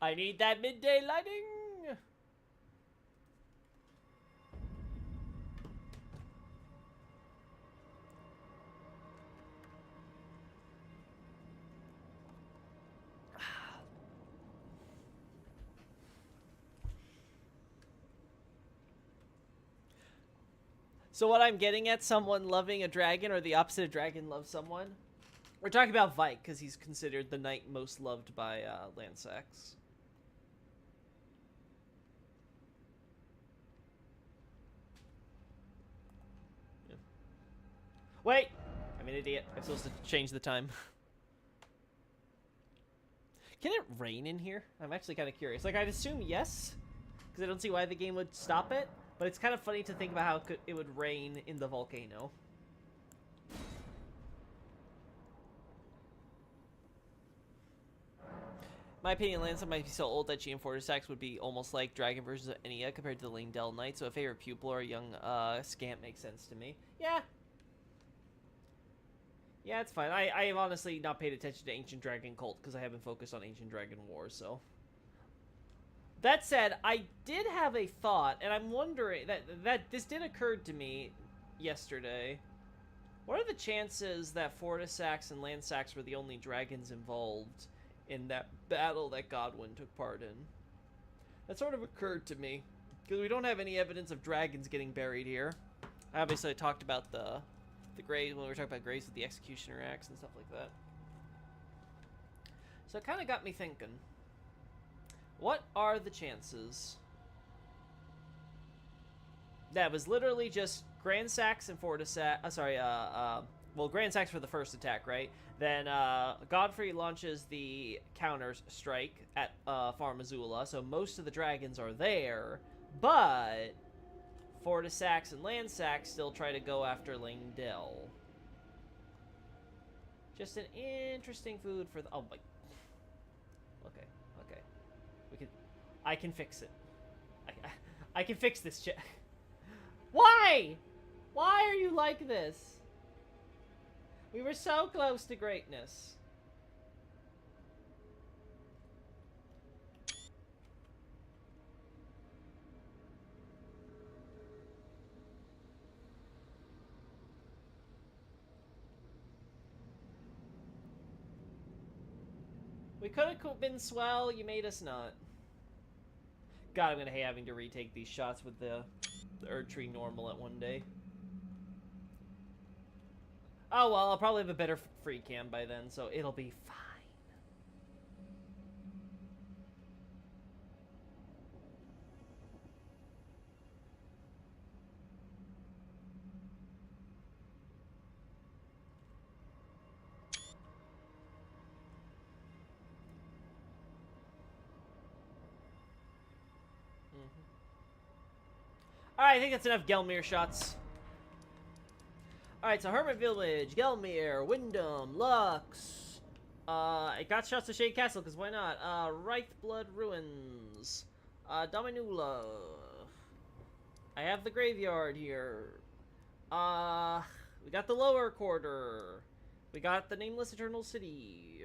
I need that midday lighting. So what I'm getting at, someone loving a dragon or the opposite of dragon loves someone? We're talking about Vike because he's considered the knight most loved by Lansax. Yeah. Wait! I'm an idiot. I'm supposed to change the time. Can it rain in here? I'm actually kind of curious. Like, I'd assume yes, because I don't see why the game would stop it. But it's kind of funny to think about how it would rain in the volcano. My opinion, Lanza might be so old that she and Fortisax would be almost like dragon versions of Enya compared to the Langdell Knight, so a favorite pupil or a young scamp makes sense to me. Yeah. Yeah, it's fine. I have honestly not paid attention to Ancient Dragon Cult because I haven't focused on Ancient Dragon War, so... That said, I did have a thought, and I'm wondering that this did occur to me yesterday. What are the chances that Fortisax and Lansax were the only dragons involved in that battle that Godwin took part in? That sort of occurred to me because we don't have any evidence of dragons getting buried here. Obviously, I talked about the graves when we were talking about graves with the executioner axe and stuff like that. So it kind of got me thinking. What are the chances? That was literally just Grand Sax and Fortisax. Well, Grand Sax for the first attack, right? Then Godfrey launches the counter strike at Farm Azula, so most of the dragons are there, but Fortisax and Lansax still try to go after Langdell. Just an interesting food for the. Oh my. Okay. I can fix it. I can fix this shit. Why? Why are you like this? We were so close to greatness. We could have been swell. You made us not. God, I'm gonna hate having to retake these shots with the Erdtree normal at one day. Oh well, I'll probably have a better free cam by then, so it'll be fine. Alright, I think that's enough Gelmir shots. Alright, so Hermit Village, Gelmir, Wyndham, Lux. I got shots to Shade Castle, because why not? Wraithblood Ruins. Dominula. I have the graveyard here. We got the Lower Quarter. We got the Nameless Eternal City.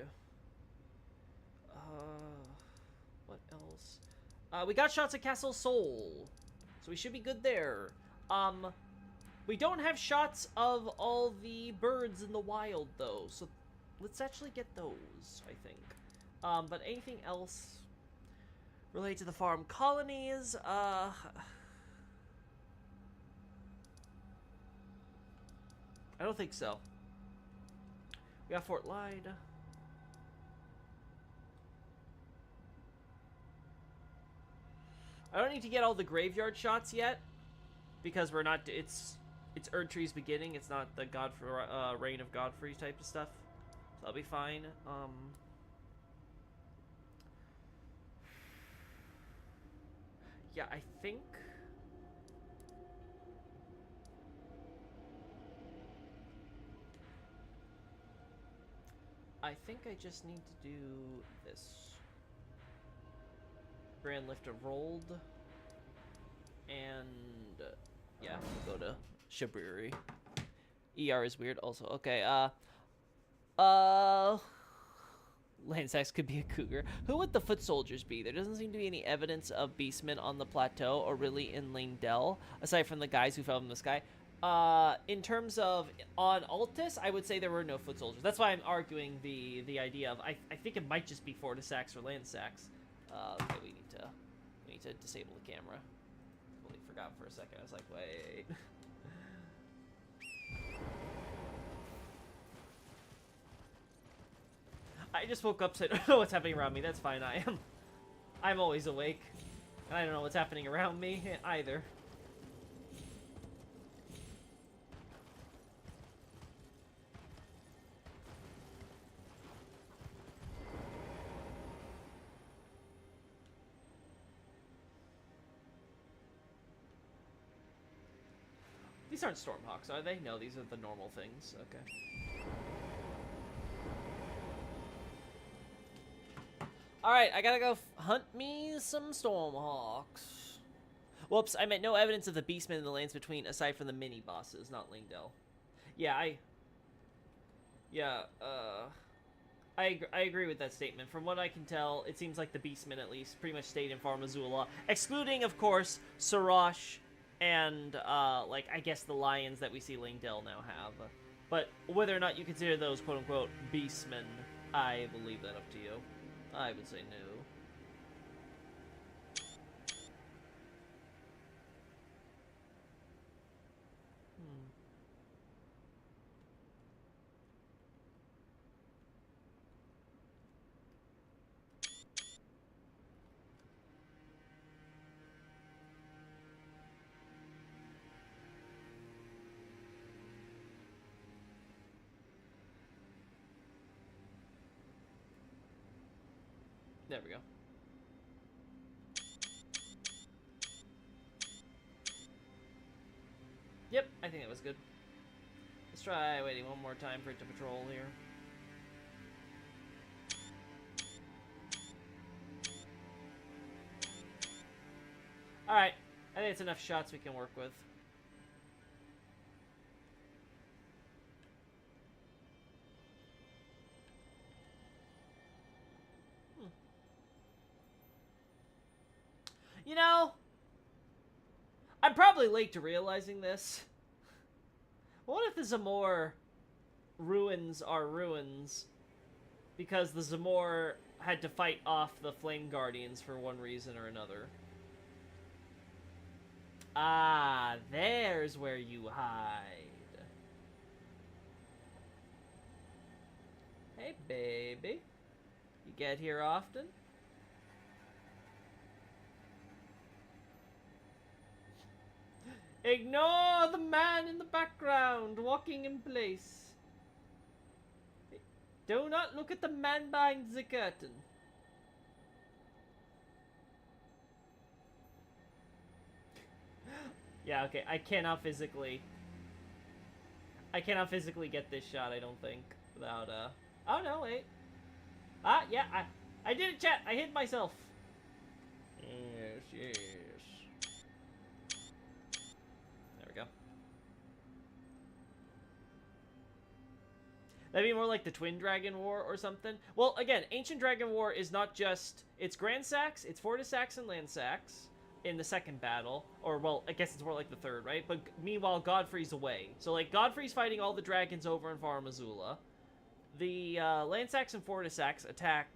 What else? We got shots at Castle Soul. So we should be good there. We don't have shots of all the birds in the wild, though. So let's actually get those, I think. But anything else related to the farm colonies? I don't think so. We got Fort Lyde. I don't need to get all the graveyard shots yet, because we're not. It's Erdtree's beginning. It's not the Reign of Godfrey type of stuff. So that'll be fine. Yeah, I think. I think I just need to do this. Grand Lift of Rolled. And, yeah, we'll go to Shabriri. ER is weird also. Okay, Landsax could be a cougar. Who would the foot soldiers be? There doesn't seem to be any evidence of beastmen on the plateau or really in Lingdell, aside from the guys who fell from the sky. In terms of on Altus, I would say there were no foot soldiers. That's why I'm arguing the idea of I think it might just be Fortisax or Landsax. Okay, we need to disable the camera. Totally forgot for a second. I was like, wait. I just woke up, so I don't know what's happening around me. That's fine. I'm always awake, and I don't know what's happening around me either. These aren't Stormhawks, are they? No, these are the normal things. Okay. Alright, I gotta go hunt me some Stormhawks. Whoops, I meant no evidence of the beastmen in the lands between, aside from the mini-bosses, not Lingdell. Yeah, I agree with that statement. From what I can tell, it seems like the beastmen, at least, pretty much stayed in Farm Azula. Excluding, of course, Sarash and, like, I guess the lions that we see Lingdell now have. But whether or not you consider those, quote-unquote, beastmen, I will leave that up to you. I would say no. There we go. Yep, I think that was good. Let's try waiting one more time for it to patrol here. Alright, I think it's enough shots we can work with. You know, I'm probably late to realizing this. What if there's a more ruins are ruins? because the Zamor had to fight off the Flame Guardians for one reason or another. Ah, there's where you hide. Hey, baby. You get here often? Ignore the man in the background, walking in place. Do not look at the man behind the curtain. Yeah, okay, I cannot physically get this shot, I don't think, without, oh no, wait. Ah, yeah, I did it, chat! I hid myself! Yes, yes. There we go. That'd be more like the Twin Dragon War or something. Well, again, Ancient Dragon War is not just... It's Grand Sax, it's Fortis Sax and Land Sax in the second battle. Or, well, I guess it's more like the third, right? But meanwhile, Godfrey's away. So, like, Godfrey's fighting all the dragons over in Farum Azula. The Land Sax and Fortis Sax attack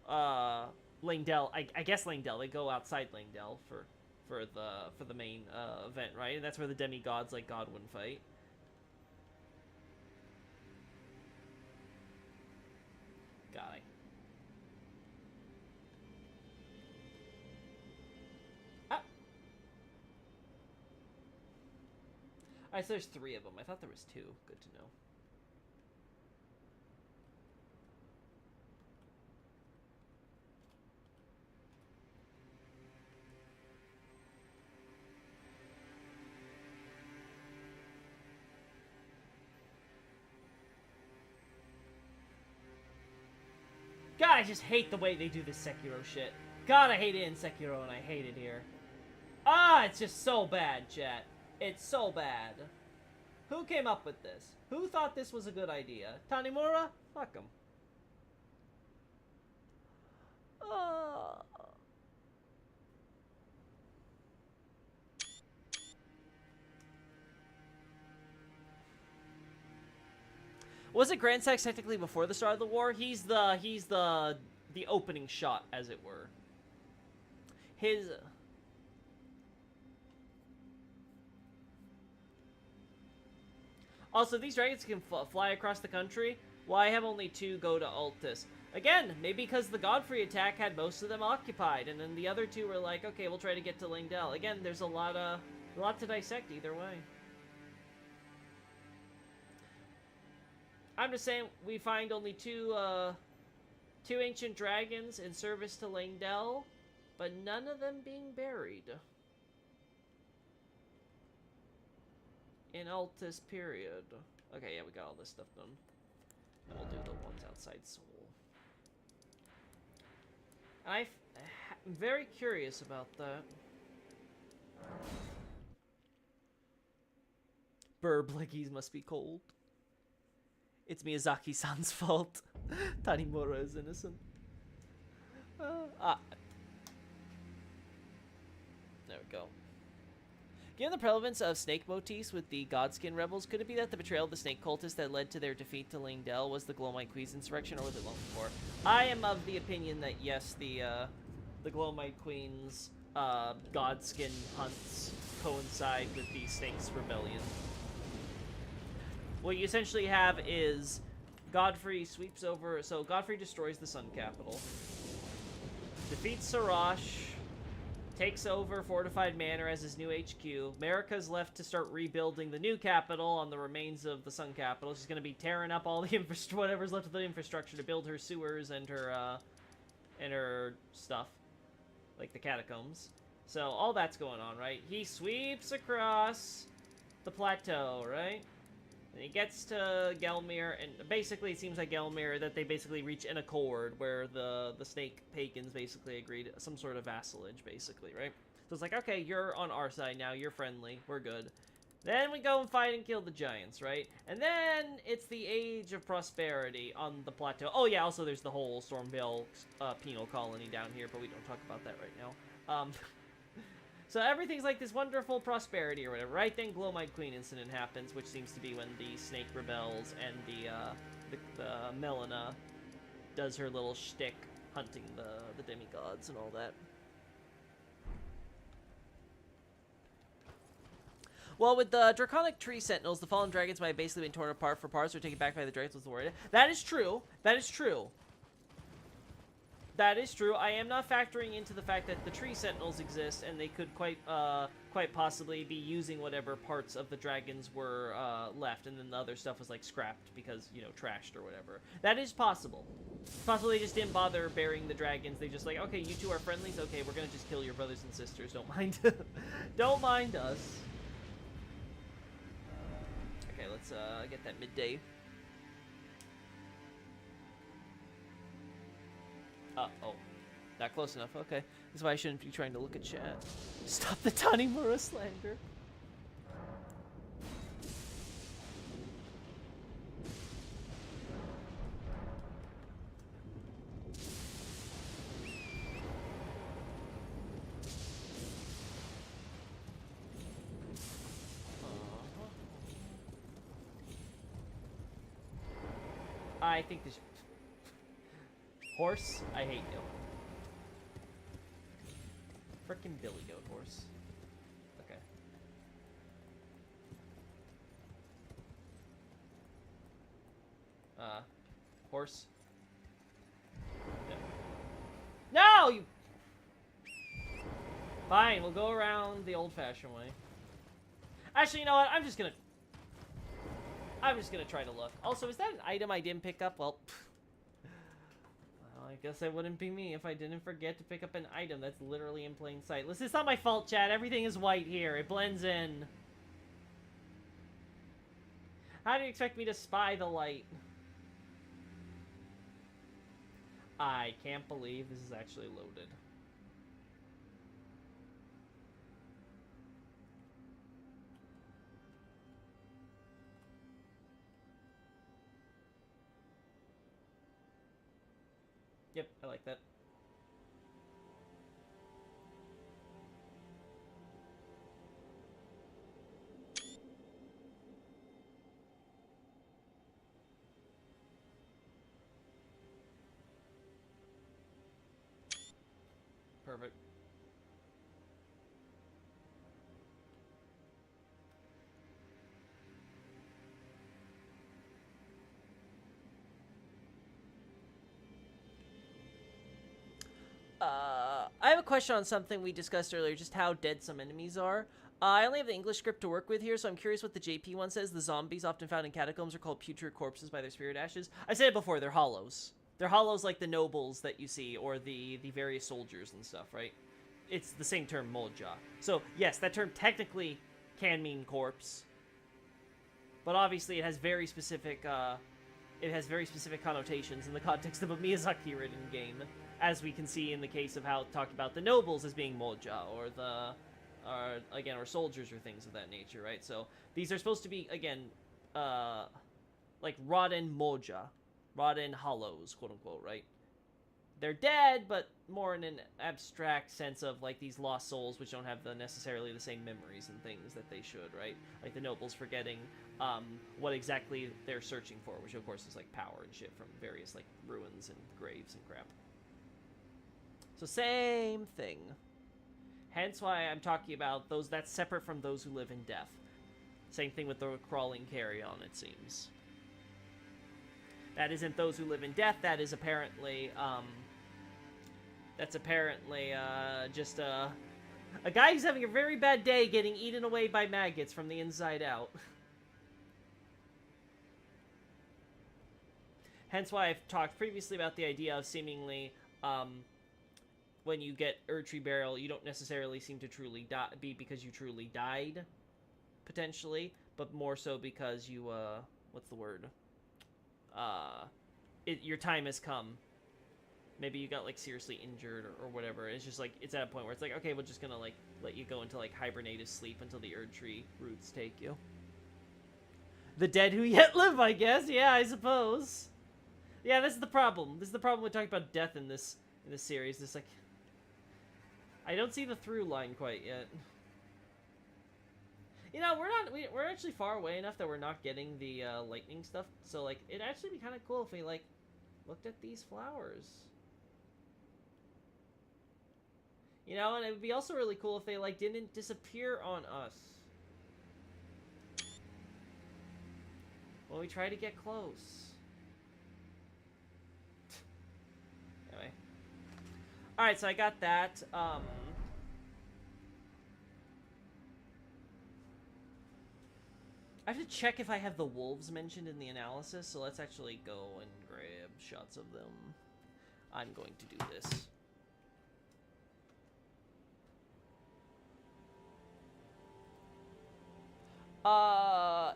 Langdell. I guess Langdell. They go outside Langdell for the main event, right? And that's where the demigods like Godwyn fight. Got it. Ah. Alright, so there's 3 of them. I thought there was 2. Good to know. God, I just hate the way they do this Sekiro shit. God, I hate it in Sekiro, and I hate it here. Ah, it's just so bad, chat. It's so bad. Who came up with this? Who thought this was a good idea? Tanimura? Fuck him. Was it Grand Sax technically before the start of the war? He's the opening shot, as it were. His... Also, these dragons can fly across the country. Why have only 2 go to Altus? Again, maybe because the Godfrey attack had most of them occupied, and then the other 2 were like, okay, we'll try to get to Langdell. Again, there's a lot to dissect either way. I'm just saying, we find only 2 ancient dragons in service to Langdell, but none of them being buried. In Altus period. Okay, yeah, we got all this stuff done. And we'll do the ones outside Seoul. I'm very curious about that. Burr Blickies must be cold. It's Miyazaki-san's fault. Tanimura is innocent. There we go. Given the prevalence of snake motifs with the Godskin rebels, could it be that the betrayal of the snake cultists that led to their defeat to Langdell was the Glowmite Queen's insurrection, or was it long before? I am of the opinion that yes, the Glowmite Queen's Godskin hunts coincide with the Snake's rebellion. What you essentially have is Godfrey sweeps over, so Godfrey destroys the Sun Capital, defeats Sarash, takes over Fortified Manor as his new HQ. Marika's left to start rebuilding the new capital on the remains of the Sun Capital. She's going to be tearing up all the whatever's left of the infrastructure to build her sewers and her stuff, like the catacombs. So all that's going on, right? He sweeps across the plateau, right? And he gets to Gelmir, and basically it seems like Gelmir, that they basically reach an accord where the snake pagans basically agreed some sort of vassalage, basically, right? So it's like, okay, you're on our side now, you're friendly, we're good. Then we go and fight and kill the giants, right? And then it's the Age of Prosperity on the plateau. Oh yeah, also there's the whole Stormvale penal colony down here, but we don't talk about that right now. So everything's like this wonderful prosperity or whatever, right? Then Glowmite Queen incident happens, which seems to be when the snake rebels and the Melina does her little shtick hunting the demigods and all that. Well, with the Draconic Tree Sentinels, the fallen dragons might have basically been torn apart for parts or taken back by the dragons with the warrior. That is true. That is true. That is true. I am not factoring into the fact that the Tree Sentinels exist, and they could quite possibly be using whatever parts of the dragons were left, and then the other stuff was, like, scrapped because, you know, trashed or whatever. That is possible. Possibly they just didn't bother burying the dragons. They just like, okay, you two are friendlies? Okay, we're gonna just kill your brothers and sisters. Don't mind. Don't mind us. Okay, let's get that midday. Oh. Not close enough. Okay. That's why I shouldn't be trying to look at chat. Stop the Tanimura slander. I think this... Horse, I hate you. Frickin' Billy Goat Horse. Okay. Horse. No! You... Fine, we'll go around the old-fashioned way. Actually, you know what? I'm just gonna try to look. Also, is that an item I didn't pick up? Well, I guess it wouldn't be me if I didn't forget to pick up an item that's literally in plain sight. Listen, it's not my fault, chat. Everything is white here. It blends in. How do you expect me to spy the light? I can't believe this is actually loaded. Yep, I like that. Perfect. I have a question on something we discussed earlier, just how dead some enemies are. I only have the English script to work with here, so I'm curious what the JP one says. The zombies often found in catacombs are called putrid corpses by their spirit ashes. I said it before, they're hollows. They're hollows like the nobles that you see, or the various soldiers and stuff, right? It's the same term, molja. So, yes, that term technically can mean corpse. But obviously it has very specific, connotations in the context of a Miyazaki-written game. As we can see in the case of how it talked about the nobles as being molja, or soldiers or things of that nature, right? So these are supposed to be, again, like Radahn molja, Radahn hollows, quote unquote, right? They're dead, but more in an abstract sense of like these lost souls, which don't have necessarily the same memories and things that they should, right? Like the nobles forgetting what exactly they're searching for, which of course is like power and shit from various like ruins and graves and crap. So same thing. Hence why I'm talking about those that's separate from those who live in death. Same thing with the crawling carrion, it seems. That isn't those who live in death. That is apparently just a guy who's having a very bad day getting eaten away by maggots from the inside out. Hence why I've talked previously about the idea of seemingly when you get Erdtree Burial, you don't necessarily seem to truly be because you truly died, potentially, but more so because you, what's the word? Your time has come. Maybe you got, like, seriously injured or whatever. It's just, like, it's at a point where it's like, okay, we're just gonna, like, let you go into, like, hibernative sleep until the Erdtree roots take you. The dead who yet live, I guess. Yeah, I suppose. Yeah, this is the problem. This is the problem with talking about death in this series. It's like, I don't see the through line quite yet. You know, we're actually far away enough that we're not getting the lightning stuff. So like, it'd actually be kind of cool if we like looked at these flowers. You know, and it would be also really cool if they, like, didn't disappear on us when we try to get close. Anyway. Alright, so I got that. I have to check if I have the wolves mentioned in the analysis, so let's actually go and grab shots of them. I'm going to do this.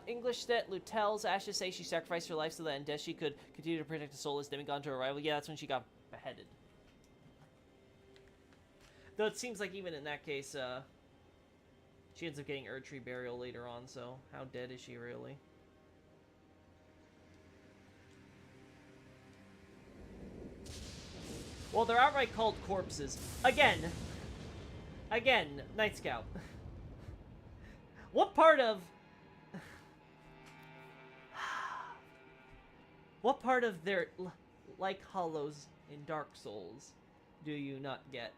English that Lutel's ashes say she sacrificed her life so that in death she could continue to protect the soulless demigod to her rival. Yeah, that's when she got beheaded. Though it seems like even in that case, she ends up getting Erdtree burial later on, so how dead is she really? Well, they're outright called corpses. Again, Night Scout. What part of... What part of their, like hollows in Dark Souls, do you not get?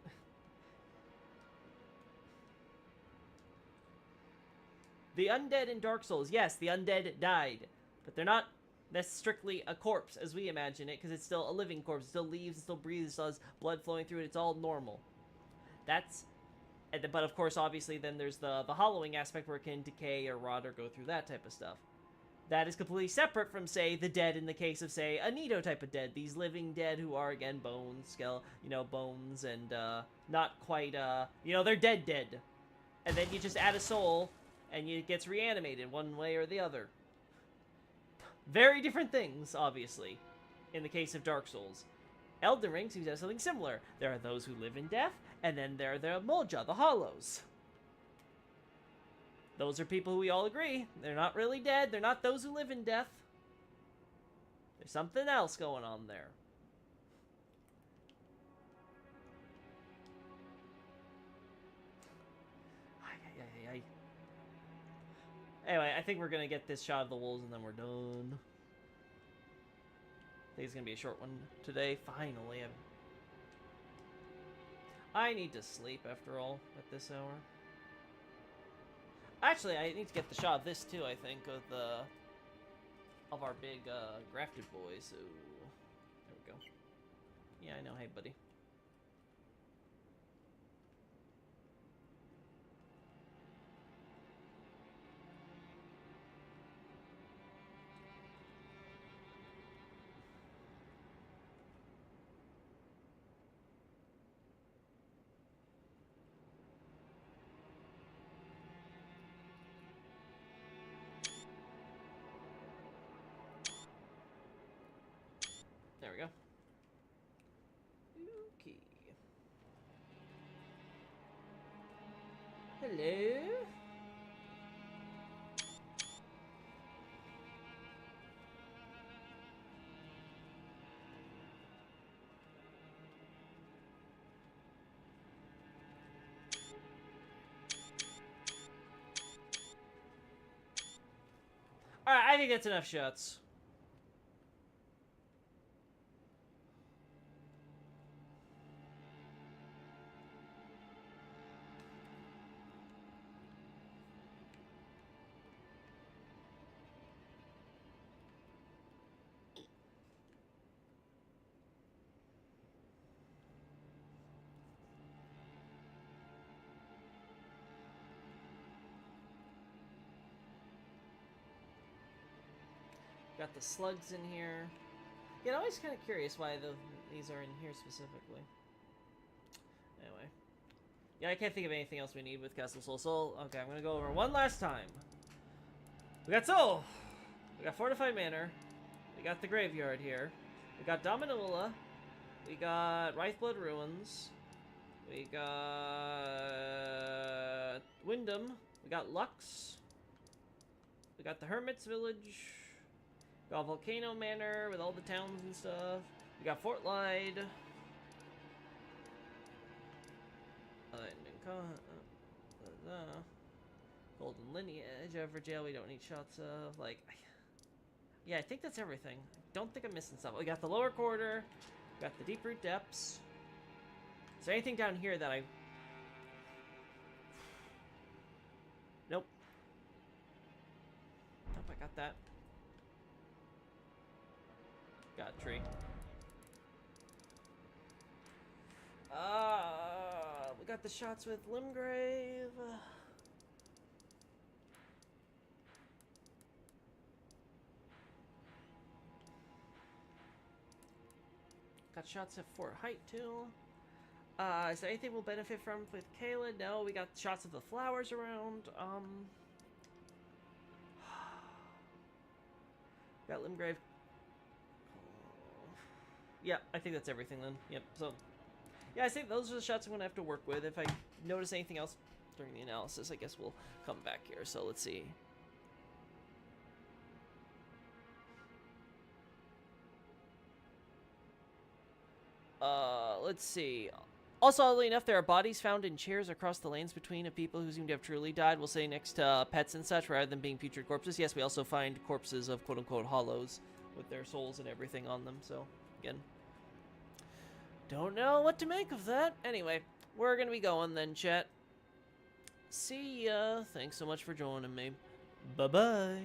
The undead in Dark Souls, yes, the undead died, but they're not strictly a corpse as we imagine it, because it's still a living corpse. It still leaves, it still breathes, it still has blood flowing through it. It's all normal. That's, but of course, obviously, then there's the hollowing aspect where it can decay or rot or go through that type of stuff. That is completely separate from, say, the dead in the case of, say, a Nido type of dead. These living dead who are, again, bones, bones, and, not quite, they're dead. And then you just add a soul, and it gets reanimated one way or the other. Very different things, obviously, in the case of Dark Souls. Elden Ring seems to have something similar. There are those who live in death, and then there are the Molja, the Hollows. Those are people who we all agree. They're not really dead. They're not those who live in death. There's something else going on there. Anyway, I think we're going to get this shot of the wolves and then we're done. I think it's going to be a short one today. Finally. I need to sleep after all at this hour. Actually, I need to get the shot of this too, I think, of our big grafted boy, so there we go. Yeah, I know, hey buddy. There we go. Okay. Hello? Alright, I think that's enough shots. Got the slugs in here. Yeah, I'm always kind of curious why these are in here specifically. Anyway. Yeah, I can't think of anything else we need with Castle Soul. Okay, I'm gonna go over one last time. We got Soul! We got Fortified Manor. We got the Graveyard here. We got Dominula. We got Wraithblood Ruins. We got Wyndham. We got Lux. We got the Hermit's Village. We got Volcano Manor with all the towns and stuff. We got Fort Lyde. Golden Lineage, Everjail we don't need shots of. Like, Yeah, I think that's everything. I don't think I'm missing something. We got the lower quarter, got the deep root depths. Is there anything down here that I... Nope. Nope, I got that. Got a tree. We got the shots with Limgrave. Got shots at Fort Height too. Is there anything we'll benefit from with Kayla? No, we got shots of the flowers around. Got Limgrave. Yeah, I think that's everything then. Yep, so... Yeah, I think those are the shots I'm going to have to work with. If I notice anything else during the analysis, I guess we'll come back here. So let's see. Let's see. Also, oddly enough, there are bodies found in chairs across the lanes between of people who seem to have truly died. We'll say next to pets and such, rather than being putrid corpses. Yes, we also find corpses of quote-unquote hollows with their souls and everything on them. So, again... Don't know what to make of that. Anyway, we're going to be going then, chat. See ya. Thanks so much for joining me. Bye-bye.